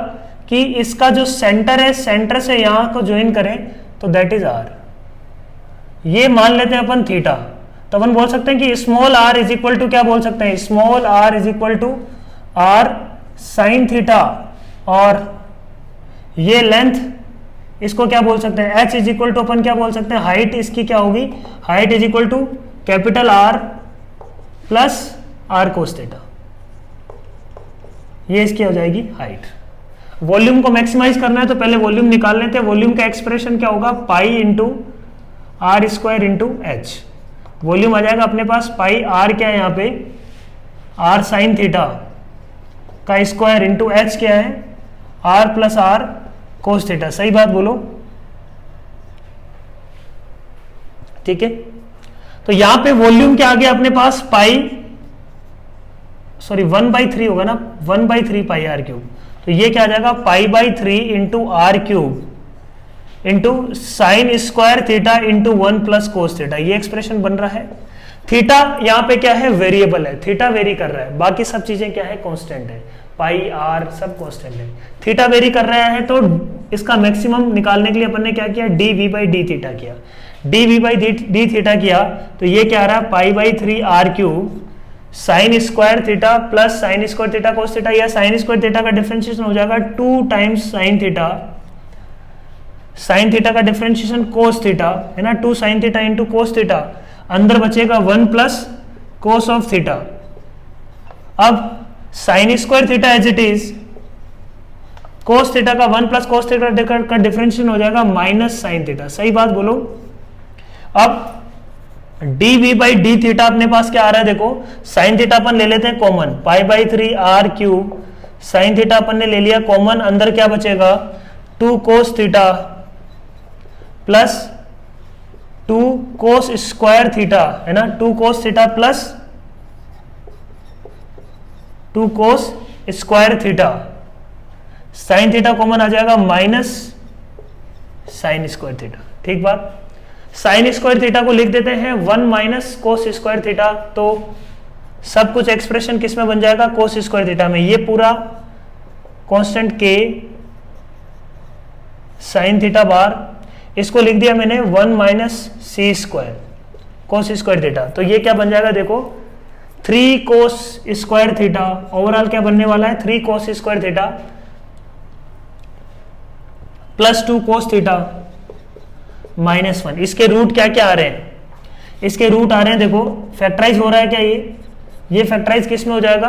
कि इसका जो सेंटर है, सेंटर से यहां को ज्वाइन करें तो दैट इज R। ये मान लेते हैं अपन थीटा, तो अपन बोल सकते हैं कि small r is equal to, क्या बोल सकते हैं, small r is equal to r sine theta, और ये लेंथ, इसको क्या बोल सकते हैं, h इज इक्वल टू अपन क्या बोल सकते हैं, हाइट इसकी क्या होगी, height is equal to capital R plus r cos theta, ये इसकी हो जाएगी हाइट। वॉल्यूम को मैक्सिमाइज करना है तो पहले वॉल्यूम निकाल लेते हैं। वॉल्यूम का एक्सप्रेशन क्या होगा, pi into r square into h. Volume आ जाएगा अपने पास पाई आर, क्या है यहाँ पे, आर साइन थीटा का स्क्वायर इंटू एच क्या है, r plus r cos theta. सही बात बोलो। ठीक है, तो यहां पे वॉल्यूम क्या आ गया अपने पास, पाई, सॉरी 1/3 होगा ना, 1/3 पाई आर क्यूब। तो ये क्या आ जाएगा, π/3 into r cube into sine square theta into 1 plus cos theta. ये एक्सप्रेशन बन रहा है। थीटा यहाँ पे क्या है, वेरिएबल है, थीटा वेरी कर रहा है, बाकी सब चीजें क्या है, कांस्टेंट है, पाई आर सब कांस्टेंट है। थीटा वेरी कर रहा है, तो इसका मैक्सिमम निकालने के लिए अपन ने क्या किया, dv/d थीटा किया। dv/d थीटा किया तो ये क्या आ रहा है, π/3 r cube sine square theta plus sine square theta cos theta, या साइन स्क्वायर थीटा का डिफरेंशिएशन हो जाएगा 2 times sine theta, sine theta का डिफरेंशिएशन कोस थीटा, है ना, 2 sine theta into cos theta, अंदर बचेगा 1 प्लस कोस ऑफ थीटा। अब sine square theta as it is, cos theta का 1 प्लस कोस थीटा का डिफरेंशिएशन हो जाएगा माइनस साइन थीटा। सही बात बोलो। अब dv/d थीटा अपने पास क्या आ रहा है, देखो साइन थीटा अपन ले लेते हैं common, π/3 r cube sine theta अपन ने ले लिया कॉमन, अंदर क्या बचेगा 2 cos theta plus 2 cos square theta, है ना, 2 cos theta plus 2 cos square theta, sine theta common आ जाएगा माइनस साइन स्क्वायर थीटा। ठीक बात। साइन स्क्वायर थीटा को लिख देते हैं 1 माइनस कोस स्क्वायर थीटा, तो सब कुछ एक्सप्रेशन किस में बन जाएगा, कोस स्क्वायर थीटा में। ये पूरा कांस्टेंट के साइन थीटा बार, इसको लिख दिया मैंने 1 माइनस सी स्क्वायर कोस स्क्वायर थीटा। तो ये क्या बन जाएगा, देखो 3 कोस स्क्वायर थीटा, ओवरऑल क्या बनने वाला है, 3 कोस square theta plus 2 cos theta -1। इसके रूट क्या क्या आ रहे हैं, इसके रूट आ रहे हैं, देखो फैक्टराइज हो रहा है क्या, ये फैक्टराइज किस में हो जाएगा,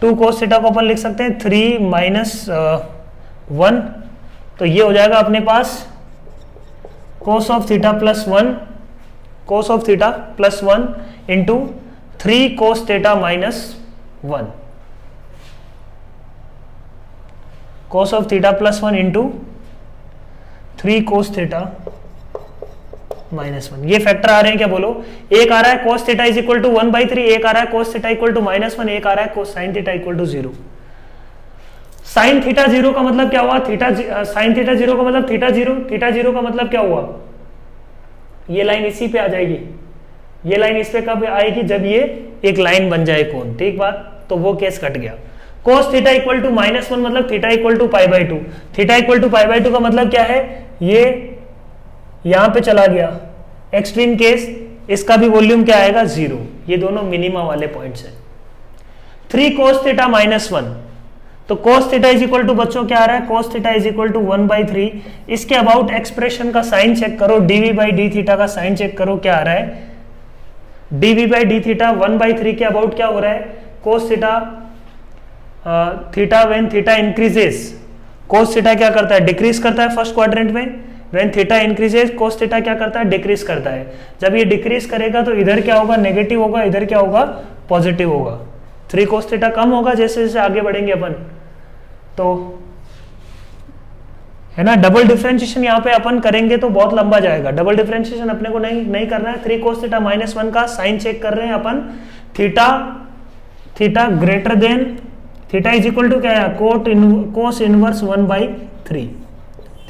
2 cos थीटा को अपन लिख सकते हैं 3 माइनस 1, तो ये हो जाएगा अपने पास cos of theta plus 1, cos of theta plus 1 into 3 cos theta minus 1, cos of theta plus 1 into 3 cos theta minus 1। ये फैक्टर आ रहे हैं क्या, बोलो। एक आ रहा है cos theta is equal to 1/3, एक आ रहा है cos थीटा इक्वल टू -1, एक आ रहा है cos sin theta equal to 0। Sine theta 0 का मतलब क्या हुआ, साइन थीटा 0 का मतलब थीटा 0, थीटा 0 का मतलब क्या हुआ, ये लाइन इसी पे आ जाएगी, ये लाइन इस पे कब आएगी, जब ये एक लाइन बन जाए कोण, ठीक बात, तो वो केस कट गया। cos थीटा इक्वल टू -1 मतलब theta equal to π/2, theta equal to π/2 का मतलब क्या है, ये यहां पे चला गया, एक्सट्रीम केस, इसका भी वॉल्यूम क्या आएगा 0, ये दोनों मिनिमा वाले पॉइंट्स हैं। 3 cos थीटा -1, तो cos theta is equal to बच्चों क्या आ रहा है, cos theta is equal to 1/3, इसके अबाउट एक्सप्रेशन का साइन चेक करो, dv/d थीटा का साइन चेक करो, क्या आ रहा है, dv/d थीटा 1/3 के अबाउट क्या हो रहा है, cos theta when theta increases, cos theta क्या करता है, डिक्रीज करता है फर्स्ट क्वाड्रेंट में, when theta increases cos theta क्या करता है, डिक्रीज करता है। जब ये डिक्रीज करेगा तो इधर क्या होगा, नेगेटिव होगा, इधर क्या होगा, पॉजिटिव होगा। 3 cos थीटा कम होगा जैसे जैसे आगे बढ़ेंगे अपन, तो है ना। डबल डिफरेंशिएशन यहाँ पे अपन करेंगे तो बहुत लंबा जाएगा, डबल डिफरेंशिएशन अपने को नहीं करना है। 3 cos थीटा -1 का साइन चेक कर रहे हैं अपन, theta greater than, theta is equal to क्या है, cos inverse 1/3,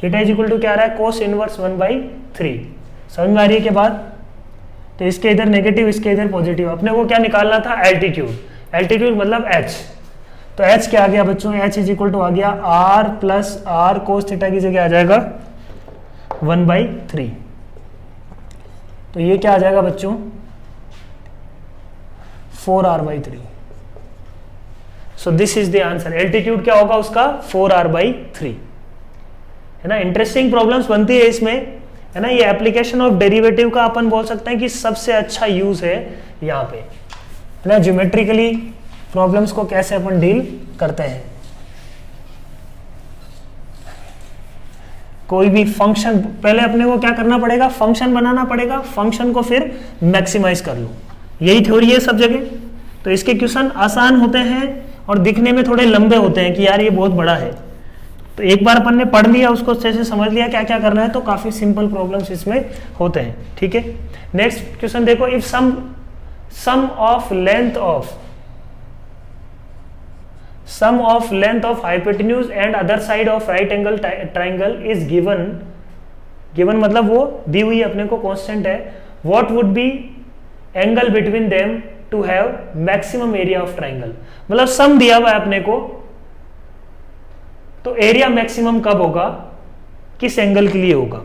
theta is equal to क्या आ रहा है, cos इनवर्स 1/3। समझ में आ रही है के बाद, तो इसके इधर नेगेटिव, इसके इधर पॉजिटिव, अपने को क्या निकालना था, एल्टीट्यूड, एल्टीट्यूड मतलब h, तो h क्या आ गया बच्चों, h इज इक्वल टू आ गया r plus r cos theta की जगह आ जाएगा 1/3, तो ये क्या आ जाएगा बच्चों 4r/3। So this is the answer, altitude क्या होगा उसका 4r/3, है ना। इंटरेस्टिंग प्रॉब्लम्स बनती है इसमें, है ना। ये एप्लीकेशन ऑफ डेरिवेटिव का अपन बोल सकते हैं कि सबसे अच्छा यूज है यहाँ पे, है ना। ज्योमेट्रिकली प्रॉब्लम्स को कैसे अपन डील करते हैं, कोई भी फंक्शन, पहले अपने को क्या करना पड़ेगा, फंक्शन बनाना पड़ेगा, फंक्शन को फिर मैक्सिमाइज कर लो, यही थ्योरी है सब जगह। तो इसके क्वेश्चन आसान होते हैं और दिखने में थोड़े लंबे होते हैं कि यार ये बहुत बड़ा है, तो एक बार अपन ने पढ़ लिया, उसको अच्छे से समझ लिया क्या क्या करना है, तो काफी सिंपल प्रॉब्लम्स इसमें होते हैं, ठीक है। नेक्स्ट क्वेश्चन देखो, if sum of length of hypotenuse and other side of right angle triangle is given मतलब वो दी हुई अपने को कांस्टेंट है, what would be angle between them to have maximum area of triangle, मतलब सम दिया हुआ है अपने को, तो एरिया मैक्सिमम कब होगा, किस एंगल के लिए होगा।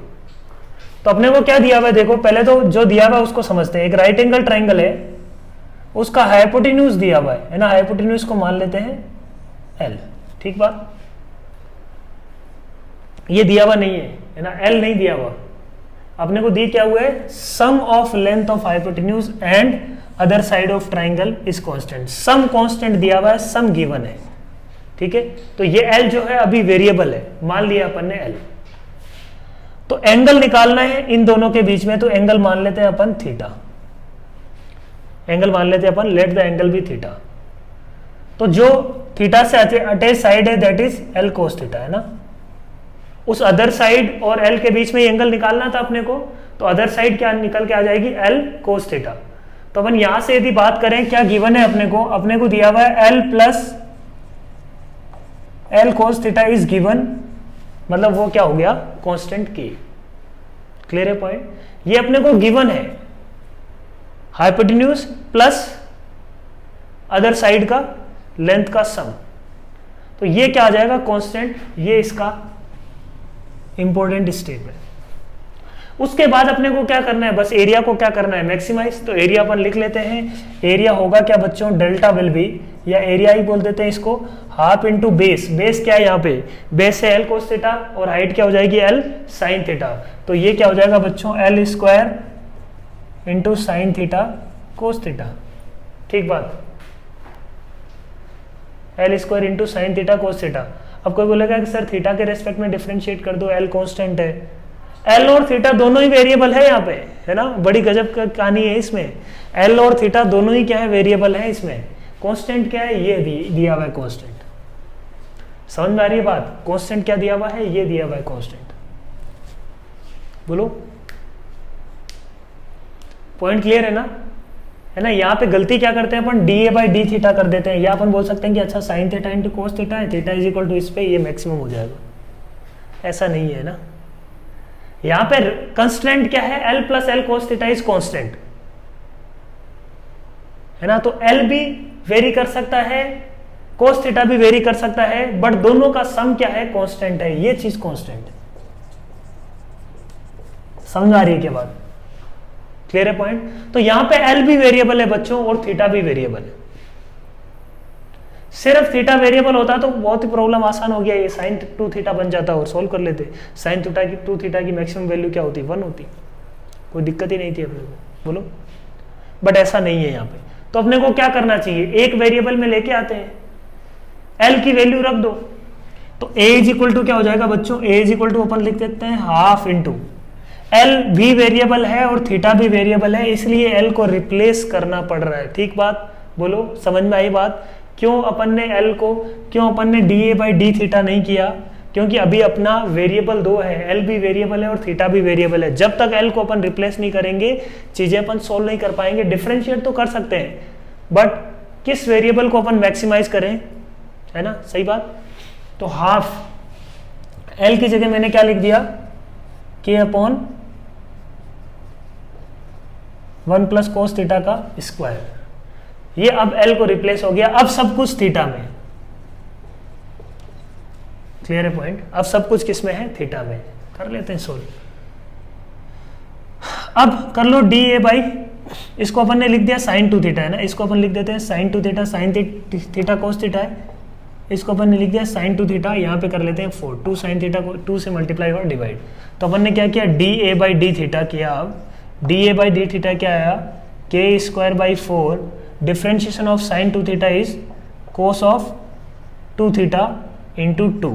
तो अपने को क्या दिया हुआ है, देखो पहले तो जो दिया हुआ है उसको समझते हैं। एक राइट एंगल ट्राइंगल है, उसका हाइपोटेन्यूज दिया हुआ है ना, हाइपोटेन्यूज को मान लेते हैं L, ठीक बात। ये दिया हुआ नहीं है ना, L नहीं दिया हुआ, अपने को दी क्या हुआ है, sum of length of hypotenuse and other side of triangle is constant, sum constant दिया हुआ है, सम गिवन है, ठीक है। तो ये L जो है अभी वेरिएबल है, मान लिया अपन ने L। तो एंगल निकालना है इन दोनों के बीच में, तो एंगल मान लेते हैं अपन थीटा, एंगल मान लेते हैं अपन, let the angle be theta. तो जो थीटा से अटैच साइड है that is L cos theta, है ना। उस अदर साइड और L के बीच में एंगल निकालना था अपने को, तो अदर साइड क्या निकल के आ जाएगी, L cos थीटा। तो अपन यहां से यदि बात करें क्या गिवन है अपने को दिया हुआ है L plus L cos theta is given, मतलब वो क्या हो गया, कांस्टेंट K। क्लियर है पॉइंट, ये अपने को गिवन है, हाइपोटेन्यूज प्लस अदर साइड का लेंथ का सम, तो ये क्या आ जाएगा कांस्टेंट, ये इसका इंपॉर्टेंट स्टेप है। उसके बाद अपने को क्या करना है, बस एरिया को क्या करना है, मैक्सिमाइज। तो एरिया अपन लिख लेते हैं, एरिया होगा क्या बच्चों, डेल्टा विल बी, या एरिया ही बोल देते हैं इसको, हाफ इंटू बेस, बेस क्या है यहाँ पे, बेस है L cos थीटा और हाइट क्या हो जाएगी L sin थीटा, तो ये क्या हो जाएगा बच्चों L square into sine theta cos theta, ठीक बात, L square into sine theta cos theta. अब कोई बोलेगा कि सर थीटा के रेस्पेक्ट में डिफरेंशिएट कर दो, एल कांस्टेंट है। एल और थीटा दोनों ही वेरिएबल है यहाँ पे, है ना, बड़ी गजब का कहानी है इसमें। एल और थीटा दोनों ही क्या है, वेरिएबल है इसमें। कांस्टेंट क्या है, ये दिया हुआ है कांस्टेंट। समझ में आ रही है बात, कांस्टेंट क्या दिया हुआ है, ये दिया हुआ है कांस्टेंट। बोलो, पॉइंट क्लियर है ना, है ना। यहाँ पे गलती क्या करते हैं अपन, d A by d theta कर देते हैं, या अपन बोल सकते हैं कि अच्छा sign theta into cos theta है, थीटा इज इक्वल टू इस पे, ये मैक्सिमम हो जाएगा। ऐसा नहीं है ना, यहाँ पे कंस्टेंट क्या है, L plus L cos theta is constant, है ना। तो एल भी वेरी कर सकता है, कोस थीटा भी वेरी कर सकता है, बट दोनों का सम क्या है, कांस्टेंट है, ये चीज कांस्टेंट है। समझ आ रही है क्या बात, क्लियर है पॉइंट। तो यहां पे एल भी वेरिएबल है बच्चों और थीटा भी वेरिएबल है। सिर्फ थीटा वेरिएबल होता तो बहुत ही प्रॉब्लम आसान हो गया, ये साइन 2 थीटा बन जाता और सॉल्व कर लेते। साइन 2 थीटा की मैक्सिमम वैल्यू क्या होती, 1 होती, कोई दिक्कत ही नहीं थी अपने को, बोलो। बट ऐसा नहीं है यहाँ पे, तो अपने को क्या करना चाहिए, एक वेरिएबल में लेके आते हैं, एल की वैल्यू रख दो, तो ए इज इक्वल टू क्या हो जाएगा बच्चों, ए इज इक्वल टू अपन लिख देते हैं हाफ इंटू, एल भी वेरिएबल है और थीटा भी वेरिएबल है, इसलिए एल को रिप्लेस करना पड़ रहा है, ठीक बात, बोलो, समझ में आई बात। क्यों अपन ने एल को, क्यों अपन ने D A by d theta नहीं किया, क्योंकि अभी अपना वेरिएबल 2 है, एल भी वेरिएबल है और थीटा भी वेरिएबल है। जब तक एल को अपन रिप्लेस नहीं करेंगे चीजें अपन सोल्व नहीं कर पाएंगे। डिफरेंशिएट तो कर सकते हैं, बट किस वेरिएबल को अपन मैक्सिमाइज करें, है ना, सही बात। तो हाफ एल की जगह मैंने क्या लिख दिया, के अपॉन 1 प्लस कोस थीटा का स्क्वायर, ये अब एल को रिप्लेस हो गया। अब सब कुछ थीटा में, क्लियर है पॉइंट, अब सब कुछ किस में है, थीटा में। कर लेते हैं सोल्व। अब कर लो डी ए बाई, इसको अपन ने लिख दिया साइन 2 थीटा, है ना, इसको अपन लिख देते हैं sine 2 theta, sine theta cos theta है, इसको अपन ने लिख दिया साइन 2 थीटा, यहाँ पे कर लेते हैं 4, 2 साइन थीटा को 2 से मल्टीप्लाई और डिवाइड। तो अपन ने क्या किया, D A by d theta किया। अब D A by d theta क्या आया, के square by 4, differentiation of sine 2 theta is cos of 2 theta into 2,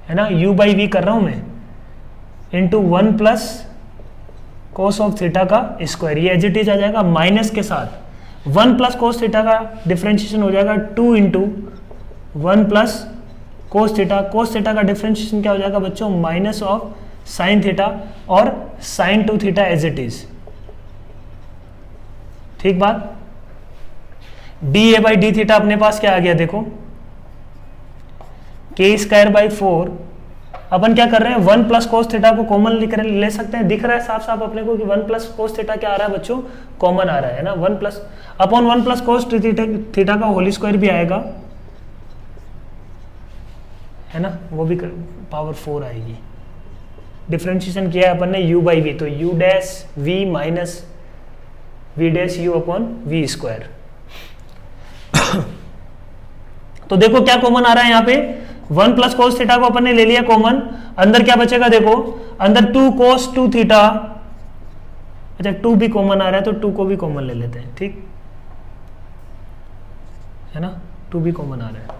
है ना, u बाई वी कर रहा हूं मैं, into 1 plus cos of theta का स्क्वायर, ये एज इट इज आ जाएगा माइनस के साथ, 1 प्लस कोस थीटा का डिफ्रेंशिएशन हो जाएगा 2 into 1 plus cos theta, cos theta का डिफ्रेंशिएशन क्या हो जाएगा बच्चों, माइनस ऑफ साइन थीटा और sine 2 theta as it is, ठीक बात। D A by d theta अपने पास क्या आ गया देखो, के स्क्वायर बाई 4, अपन क्या कर रहे हैं, 1 प्लस कोस थीटा को कॉमन ले सकते हैं, दिख रहा है साफ साफ अपने को कि 1 प्लस कोस थीटा क्या आ रहा है बच्चों, कॉमन आ रहा है ना, 1 plus upon 1 plus cos theta का होल स्क्वायर भी आएगा, है ना, वो भी पावर 4 आएगी। डिफरेंशिएशन किया है अपन ने u बाई वी, तो u dash v minus v dash u upon v square. तो देखो क्या कॉमन आ रहा है यहाँ पे, 1 प्लस कोस थीटा को अपन ने ले लिया कॉमन, अंदर क्या बचेगा देखो, अंदर 2 कोस 2 थीटा, अच्छा 2 भी कॉमन आ रहा है तो 2 को भी कॉमन ले लेते हैं, ठीक है ना, 2 भी कॉमन आ रहा है,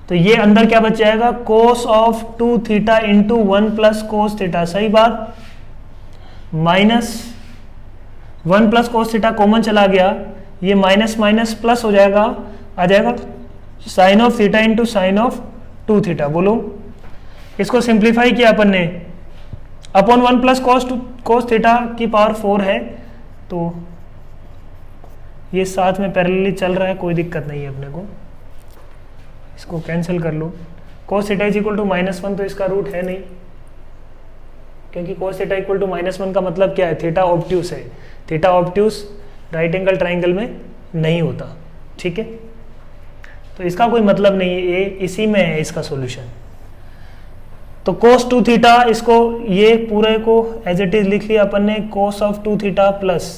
तो ये अंदर क्या बच जाएगा, कोस of 2 theta into 1 plus cos theta, सही बात, minus 1 plus cos theta common चला गया, ये माइनस माइनस प्लस हो जाएगा, आ जाएगा sine of theta into sine of 2 theta. बोलो, इसको सिंप्लीफाई किया अपन ने, अपॉन 1 प्लस कोस थीटा की पावर 4 है, तो ये साथ में पैरेलली चल रहा है, कोई दिक्कत नहीं है अपने को, इसको कैंसिल कर लो। Cos theta is equal to -1, तो इसका रूट है नहीं, क्योंकि कोस थीटा इक्वल टू -1 का मतलब क्या है, थीटा ऑब्ट्यूस है, theta obtuse right angle triangle में नहीं होता, ठीक है, तो इसका कोई मतलब नहीं है, ये इसी में है इसका सॉल्यूशन। तो कोस 2 थीटा, इसको ये पूरे को एज इट इज लिख लिया अपन ने, cos of 2 theta plus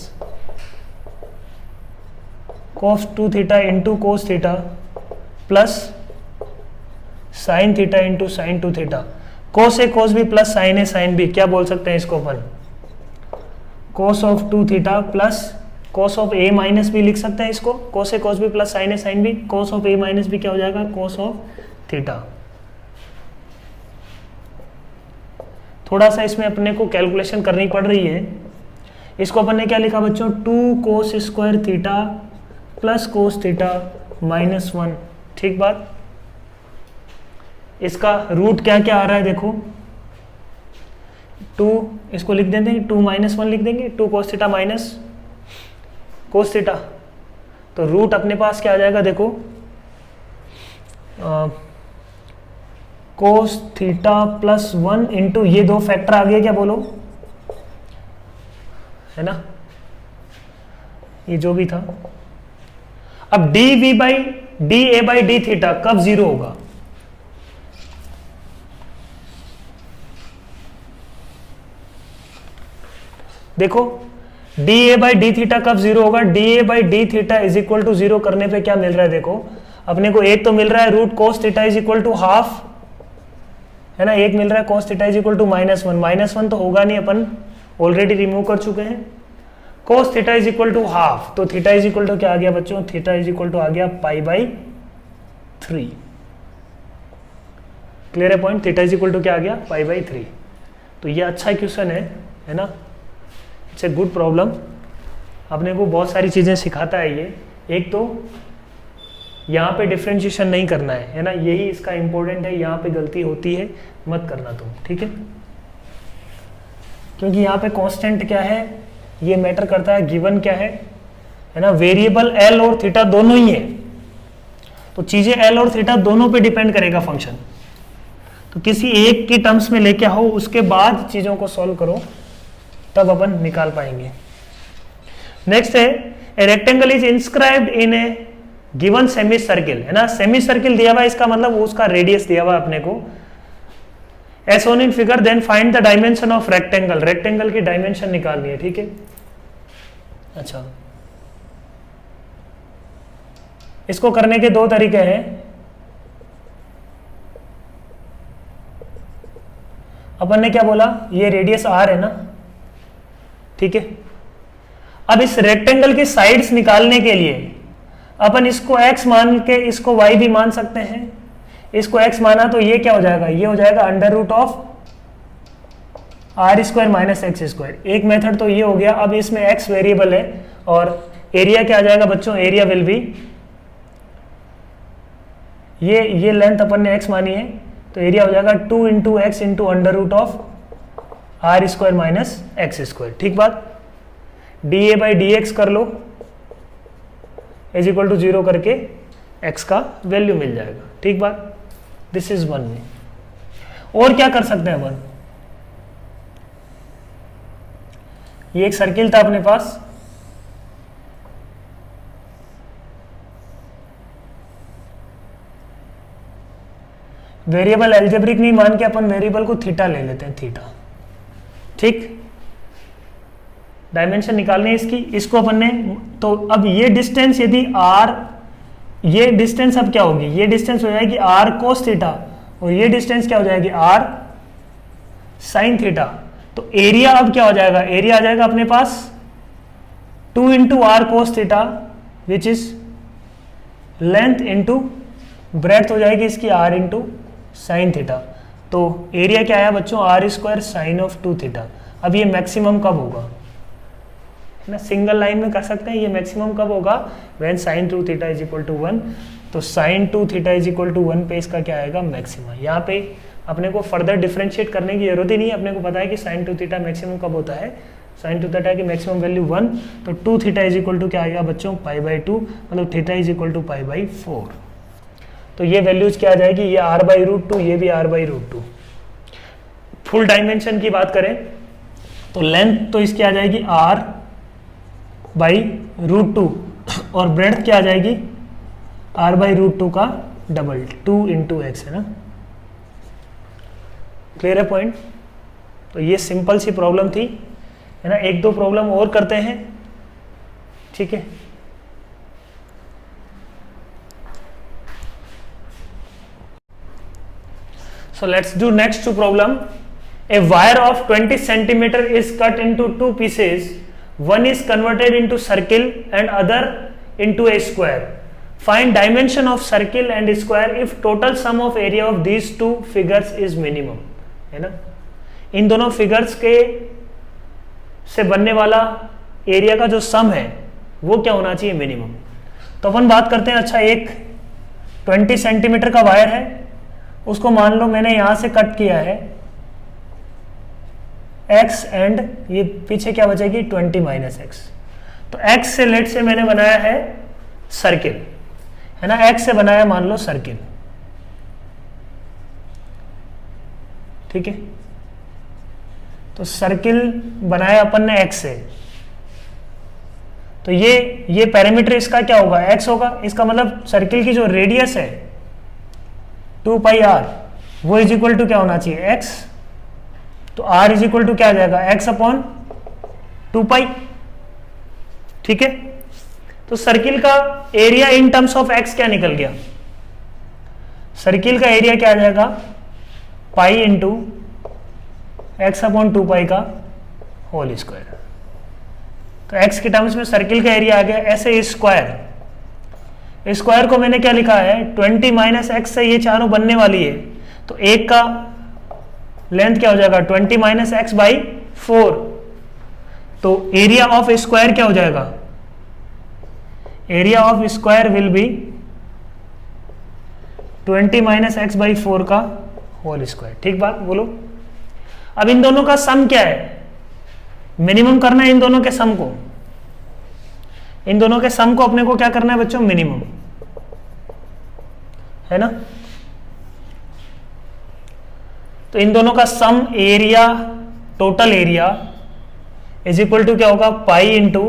cos 2 theta into cos theta plus sine theta into sine 2 theta, cos है कोस भी प्लस साइन है साइन भी, क्या बोल सकते हैं इसको अपन, cos of 2 theta plus cos of a minus b लिख सकते हैं इसको, cos a cos b plus sin a sin b, cos of a minus b क्या हो जाएगा, cos ऑफ थीटा। थोड़ा सा इसमें अपने को कैलकुलेशन करनी पड़ रही है। इसको अपन ने क्या लिखा बच्चों, 2 cos square theta plus cos theta minus 1, ठीक बात। इसका रूट क्या क्या आ रहा है देखो, 2 इसको लिख देते हैं, 2 माइनस 1 लिख देंगे, 2 cos theta minus cos theta, तो रूट अपने पास क्या आ जाएगा देखो, cos थीटा प्लस 1 इंटू ये दो फैक्टर आ गए क्या बोलो, है ना, ये जो भी था। अब d v by d A by d theta कब जीरो होगा, देखो d A by d theta कब जीरो होगा, d A by d theta is equal to zero करने पे क्या मिल रहा है देखो, अपने को एक तो मिल रहा है root cos theta is equal to half, है ना, एक मिल रहा है cos theta is equal to -1, -1 तो होगा नहीं, अपन ऑलरेडी रिमूव कर चुके हैं। Cos theta is equal to half, तो थीटा इज इक्वल टू क्या आ गया बच्चों, थीटा इज इक्वल टू आ गया π/3। क्लियर है point, theta is equal to क्या आ गया, π/3। तो ये अच्छा क्वेश्चन है ना, इट्स ए गुड प्रॉब्लम, अपने को बहुत सारी चीजें सिखाता है ये। एक तो यहाँ पे डिफ्रेंशिएशन नहीं करना है ना, यही इसका इंपॉर्टेंट है, यहाँ पे गलती होती है मत करना तुम, ठीक है, क्योंकि यहाँ पे कांस्टेंट क्या है ये मैटर करता है, गिवन क्या है ना, वेरिएबल एल और थीटा दोनों ही है, तो चीजें एल और थीटा दोनों पे डिपेंड करेगा फंक्शन, तो किसी एक की टर्म्स में लेके आओ, उसके बाद चीजों को सॉल्व करो, तब अपन निकाल पाएंगे। नेक्स्ट है, a rectangle is inscribed in A given semi circle, है ना, सेमी सर्किल दिया हुआ है, इसका मतलब उसका रेडियस दिया हुआ है अपने को, as shown in figure, then find the dimension of rectangle, rectangle की डायमेंशन निकालनी है, ठीक है। अच्छा, इसको करने के दो तरीके हैं, अपन ने क्या बोला, ये रेडियस आर है ना, ठीक है। अब इस रेक्टेंगल की साइड्स निकालने के लिए अपन इसको x मान के इसको y भी मान सकते हैं, इसको x माना तो ये क्या हो जाएगा, ये हो जाएगा under root of r square minus x square, एक मेथड तो ये हो गया। अब इसमें x वेरिएबल है और एरिया क्या आ जाएगा बच्चों, एरिया विल बी, ये लेंथ अपन ने x मानी है, तो एरिया हो जाएगा 2 into x into under root of r square minus x square, ठीक बात। D A by d x कर लो, इज इक्वल टू 0 करके x का वैल्यू मिल जाएगा, ठीक बात। This is one way. और क्या कर सकते हैं अपन, ये एक सर्किल था अपने पास, वेरिएबल एल्जेब्रिक नहीं मान के अपन वेरिएबल को थीटा ले लेते हैं, थीटा, ठीक। डायमेंशन निकालनी है इसकी, इसको अपन ने, तो अब ये डिस्टेंस यदि r, ये डिस्टेंस अब क्या होगी, ये डिस्टेंस हो जाएगी r cos थीटा, और ये डिस्टेंस क्या हो जाएगी r sin थीटा, तो एरिया अब क्या हो जाएगा, एरिया आ जाएगा अपने पास 2 into r cos theta which is length into breadth हो जाएगी इसकी r इंटू साइन थीटा, तो एरिया क्या आया बच्चों, r square sine of 2 theta. अब ये मैक्सिमम कब होगा ना, सिंगल लाइन में कर सकते हैं, ये मैक्सिमम कब होगा, when sin 2 theta is equal to 1, तो sin 2 theta is equal to 1 पे इसका क्या आएगा, मैक्सिमम। यहाँ पे अपने को फर्दर डिफरेंशिएट करने की जरूरत ही नहीं है, अपने को पता है कि sin 2 थीटा मैक्सिमम कब होता है, sin 2 थीटा की मैक्सिमम वैल्यू 1, तो 2 थीटा इज इक्वल टू क्या आएगा बच्चों, π/2, मतलब थीटा इज इक्वल टू π/4, तो ये वैल्यूज क्या आ जाएगी, ये r/√2, ये भी r/√2। फुल डायमेंशन की बात करें तो लेंथ तो इसकी आ जाएगी r/√2 और ब्रेड्थ क्या आ जाएगी, r/√2 का डबल, 2 इंटू एक्स, है ना। क्लियर है पॉइंट, तो ये सिंपल सी प्रॉब्लम थी, है ना। एक दो प्रॉब्लम और करते हैं, ठीक है। So let's do next two problem. A wire of 20 centimeter is cut into two pieces one is converted into circle and other into a square. Find dimension of circle and square if total sum of area of these two figures is minimum. है ना, इन दोनों फिगर्स के से बनने वाला एरिया का जो सम है वो क्या होना चाहिए, मिनिमम. तो अपन बात करते हैं. अच्छा, एक 20 सेंटीमीटर का वायर है, उसको मान लो मैंने यहां से कट किया है x एंड ये पीछे क्या बचेगी 20 माइनस एक्स. तो x से लेट से मैंने बनाया है सर्किल, है ना, x से बनाया मान लो सर्किल. ठीक है, तो सर्किल बनाया अपन ने x से. तो ये पैरामीटर इसका क्या होगा, x होगा. इसका मतलब सर्किल की जो रेडियस है 2 पाई r वो इज इक्वल टू क्या होना चाहिए, x. तो r इज इक्वल टू क्या आ जाएगा, x अपॉन 2 पाई. ठीक है, तो सर्किल का area in terms of x क्या निकल गया, सर्किल का एरिया क्या आ जाएगा, पाई इंटू एक्स अपॉन 2 पाई का होल स्क्वायर. तो x के टर्म्स में सर्किल का एरिया आ गया. ऐसे स्क्वायर, स्क्वायर को मैंने क्या लिखा है 20 माइनस एक्स से ये चारों बनने वाली है. तो एक का लेंथ क्या हो जाएगा 20 माइनस एक्स बाई 4. तो एरिया ऑफ स्क्वायर क्या हो जाएगा, area of square will be 20 minus x by 4 का होल स्क्वायर. ठीक बात बोलो. अब इन दोनों का सम क्या है, मिनिमम करना है इन दोनों के सम को. इन दोनों के सम को अपने को क्या करना है बच्चों, मिनिमम, है ना. तो इन दोनों का sum area, total area is equal to क्या होगा, पाई इंटू,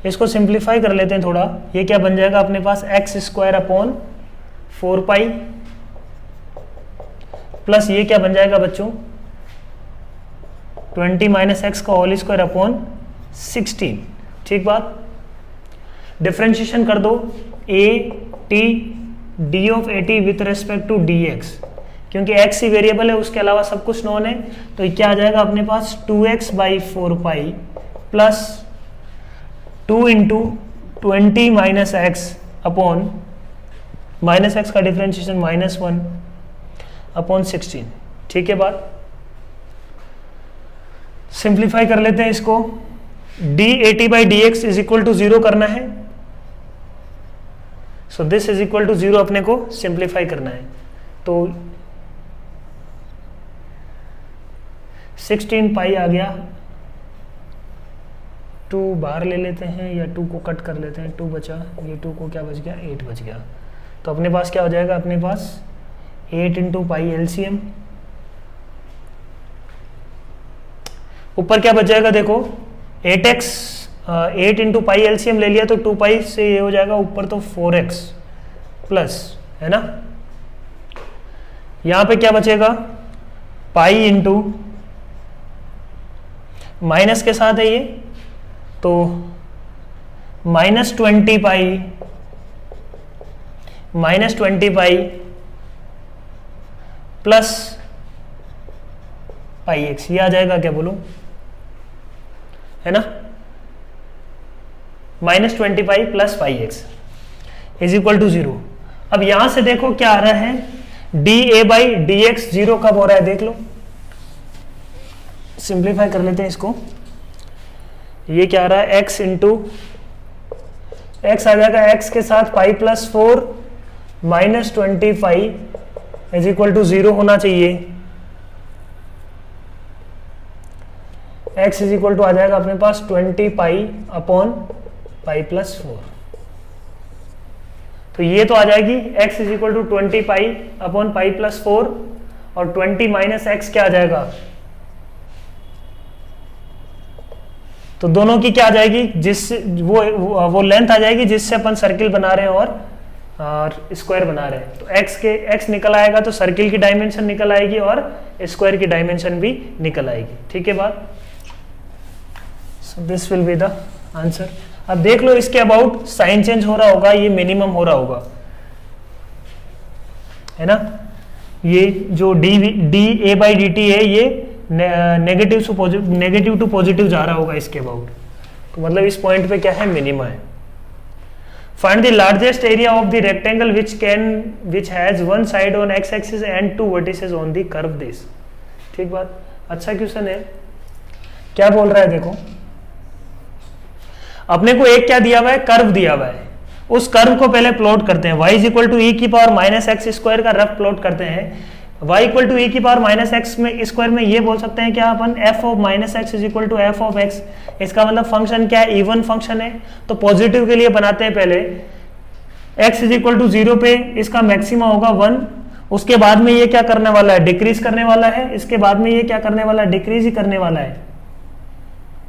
इसको सिंप्लीफाई कर लेते हैं थोड़ा. ये क्या बन जाएगा अपने पास, x square upon 4 pi plus ये क्या बन जाएगा बच्चों 20 माइनस एक्स का होल स्क्वायर अपॉन 16. ठीक बात. डिफरेंशिएशन कर दो, a t d of a t with respect to d x, क्योंकि x ही वेरिएबल है, उसके अलावा सब कुछ नॉन है. तो क्या आ जाएगा अपने पास 2x by 4 pi plus 2 into 20 minus x upon minus x का डिफरेंशिएशन -1 अपॉन 16. ठीक है बात. सिंप्लीफाई कर लेते हैं इसको. D A T by d x is equal to 0 करना है. So this is equal to 0 अपने को सिंप्लीफाई करना है. तो 16 पाई आ गया. 2 बाहर ले लेते हैं या 2 को कट कर लेते हैं, 2 बचा, ये 2 को क्या बच गया, 8 बच गया. तो अपने पास क्या हो जाएगा, अपने पास 8 इंटू पाई एलसीएम. ऊपर क्या बच जाएगा देखो 8x, 8 इंटू पाई एलसीएम ले लिया तो 2 पाई से ये हो जाएगा ऊपर तो 4x प्लस, है ना. यहां पे क्या बचेगा, पाई इंटू माइनस के साथ है ये, तो -20 पाई प्लस पाई एक्स. ये आ जाएगा क्या बोलो, है ना, -20 pi plus pi x is equal to 0. अब यहां से देखो क्या आ रहा है, d A by d x 0 कब हो रहा है देख लो. सिंप्लीफाई कर लेते हैं इसको. ये क्या आ रहा है, x इंटू एक्स आ जाएगा, x के साथ pi plus 4 -20 pi is equal to 0 होना चाहिए. x इज इक्वल टू आ जाएगा अपने पास 20 पाई अपॉन पाई प्लस 4. तो ये तो आ जाएगी x is equal to 20 pi upon pi plus 4 और 20 माइनस एक्स क्या आ जाएगा, तो दोनों की क्या आ जाएगी, जिससे वो लेंथ आ जाएगी जिससे अपन सर्किल बना रहे हैं और स्क्वायर बना रहे हैं. तो x निकल आएगा तो सर्किल की डायमेंशन निकल आएगी और स्क्वायर की डायमेंशन भी निकल आएगी. ठीक है बात. So this will be the answer. अब देख लो इसके अबाउट साइन चेंज हो रहा होगा, ये मिनिमम हो रहा होगा, है ना. ये जो D A by D T है ये नेगेटिव टू पॉजिटिव जा रहा होगा इसके अबाउट, तो मतलब इस पॉइंट पे क्या है, मिनिमा है। Find the largest area of the rectangle which has one side on x axis and two vertices on the curve this. ठीक बात, अच्छा क्वेश्चन है। क्या बोल रहा है देखो, अपने को एक क्या दिया हुआ है, कर्व दिया हुआ है। उस कर्व को पहले प्लॉट करते हैं, y इक्वल टू ई की पावर माइनस एक्स स्क्वायर का रफ प्लॉट करते हैं। y इक्वल टू ई की पावर माइनस एक्स में स्क्वायर में ये बोल सकते हैं क्या अपन, f of minus x is equal to f of x. इसका मतलब फंक्शन क्या है, इवन फंक्शन है। तो पॉजिटिव के लिए बनाते हैं पहले, x इज इक्वल टू 0 पे इसका मैक्सिमा होगा 1, उसके बाद में ये क्या करने वाला है, डिक्रीज करने वाला है, इसके बाद में ये क्या करने वाला है, डिक्रीज ही करने वाला है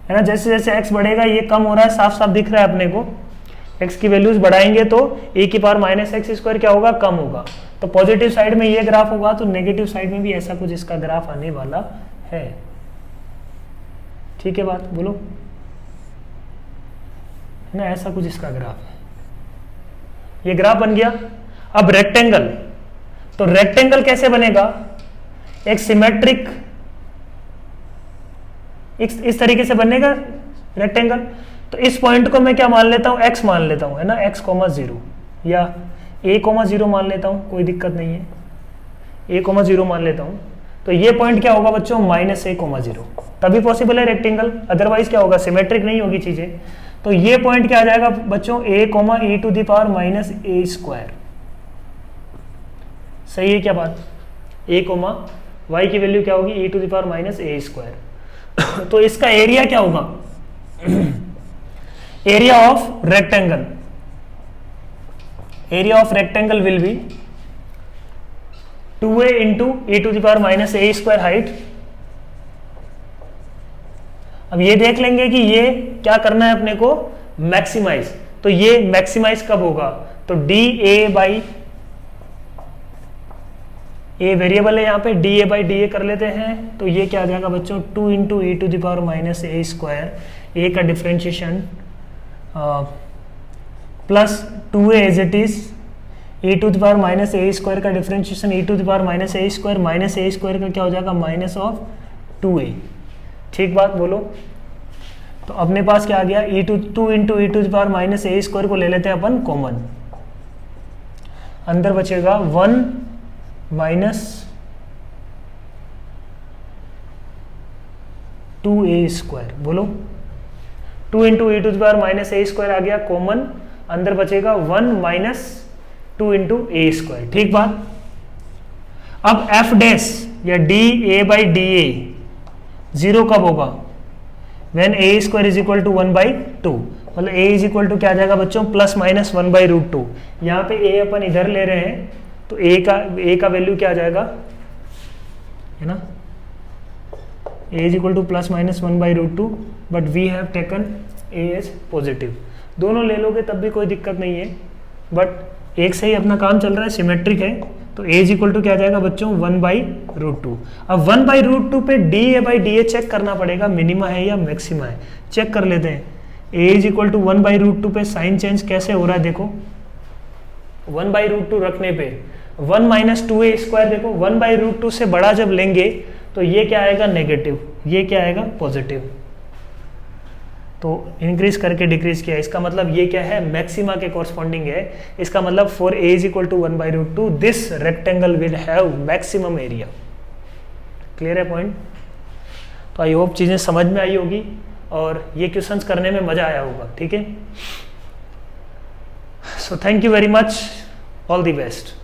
ना। जैसे जैसे x बढ़ेगा ये कम हो रहा है, साफ साफ दिख रहा है अपने को। x की वैल्यूज बढ़ाएंगे तो e की पावर माइनस एक्स स्क्वायर क्या होगा, कम होगा। तो पॉजिटिव साइड में ये ग्राफ होगा, तो नेगेटिव साइड में भी ऐसा कुछ इसका ग्राफ आने वाला है। ठीक है बात, बोलो ना, ऐसा कुछ इसका ग्राफ है। ये ग्राफ बन गया। अब रेक्टेंगल, तो रेक्टेंगल कैसे बनेगा, एक सिमेट्रिक इस तरीके से बनेगा रेक्टेंगल। तो इस पॉइंट को मैं क्या मान लेता हूं, x मान लेता हूं, है ना, x, 0 या a, 0 मान लेता हूं, कोई दिक्कत नहीं है, a, 0 मान लेता हूं। तो ये पॉइंट क्या होगा बच्चों, -a, 0, तभी पॉसिबल है रेक्टेंगल, अदरवाइज क्या होगा, सिमेट्रिक नहीं होगी चीजें। तो ये पॉइंट क्या आ जाएगा बच्चों, a, e to the power minus a square. सही है क्या बात, a, y की वैल्यू क्या होगी, e to the power minus a square. तो इसका एरिया क्या होगा, area of rectangle, area of rectangle will be 2a into e to the power minus a square height. अब ये देख लेंगे कि ये क्या करना है अपने को, मैक्सिमाइज। तो ये मैक्सिमाइज कब होगा, तो dA बाई ए वेरिएबल है यहाँ पे, dA बाई dA कर लेते हैं। तो ये क्या आ जाएगा बच्चों, 2 into e to the power minus a square, a का differentiation plus 2a as it is, e to the power minus a square का differentiation e to the power minus a square, minus a square का क्या हो जाएगा, माइनस ऑफ 2a। ठीक बात, बोलो। तो अपने पास क्या आ गया, 2 into e to the power minus a square को ले लेते हैं अपन कॉमन, अंदर बचेगा 1 माइनस 2a स्क्वायर। बोलो, 2 into e to the power minus a square आ गया कॉमन, अंदर बचेगा 1 माइनस 2 इंटू a स्क्वायर। ठीक बात। अब f डैश या dA बाई dA 0 कब होगा, when a square is equal to 1/2, मतलब a इज इक्वल टू क्या आ जाएगा बच्चों, प्लस माइनस 1/√2। यहाँ पे a अपन इधर ले रहे हैं, तो a का वैल्यू क्या आ जाएगा, है ना, a is equal to plus minus 1/√2, but we have taken a as positive. दोनों ले लोगे तब भी कोई दिक्कत नहीं है, बट एक से ही अपना काम चल रहा है, सिमेट्रिक है। तो a इज इक्वल टू क्या आ जाएगा बच्चों, 1/√2। अब 1/√2 पे dA बाई dA चेक करना पड़ेगा, मिनिमा है या मैक्सिमा है, चेक कर लेते हैं। a इज इक्वल टू 1/√2 पे साइन चेंज कैसे हो रहा है देखो, 1/√2 रखने पे 1 माइनस 2a स्क्वायर, देखो 1/√2 से बड़ा जब लेंगे तो ये क्या आएगा, नेगेटिव, ये क्या आएगा, पॉजिटिव। तो इंक्रीज करके डिक्रीज किया, इसका मतलब ये क्या है, मैक्सिमा के कॉरस्पॉन्डिंग है। इसका मतलब for a is equal to 1/√2 this rectangle will have maximum area. Clear है पॉइंट। तो आई होप चीजें समझ में आई होगी और ये क्वेश्चंस करने में मजा आया होगा। ठीक है, so thank you very much, all the best.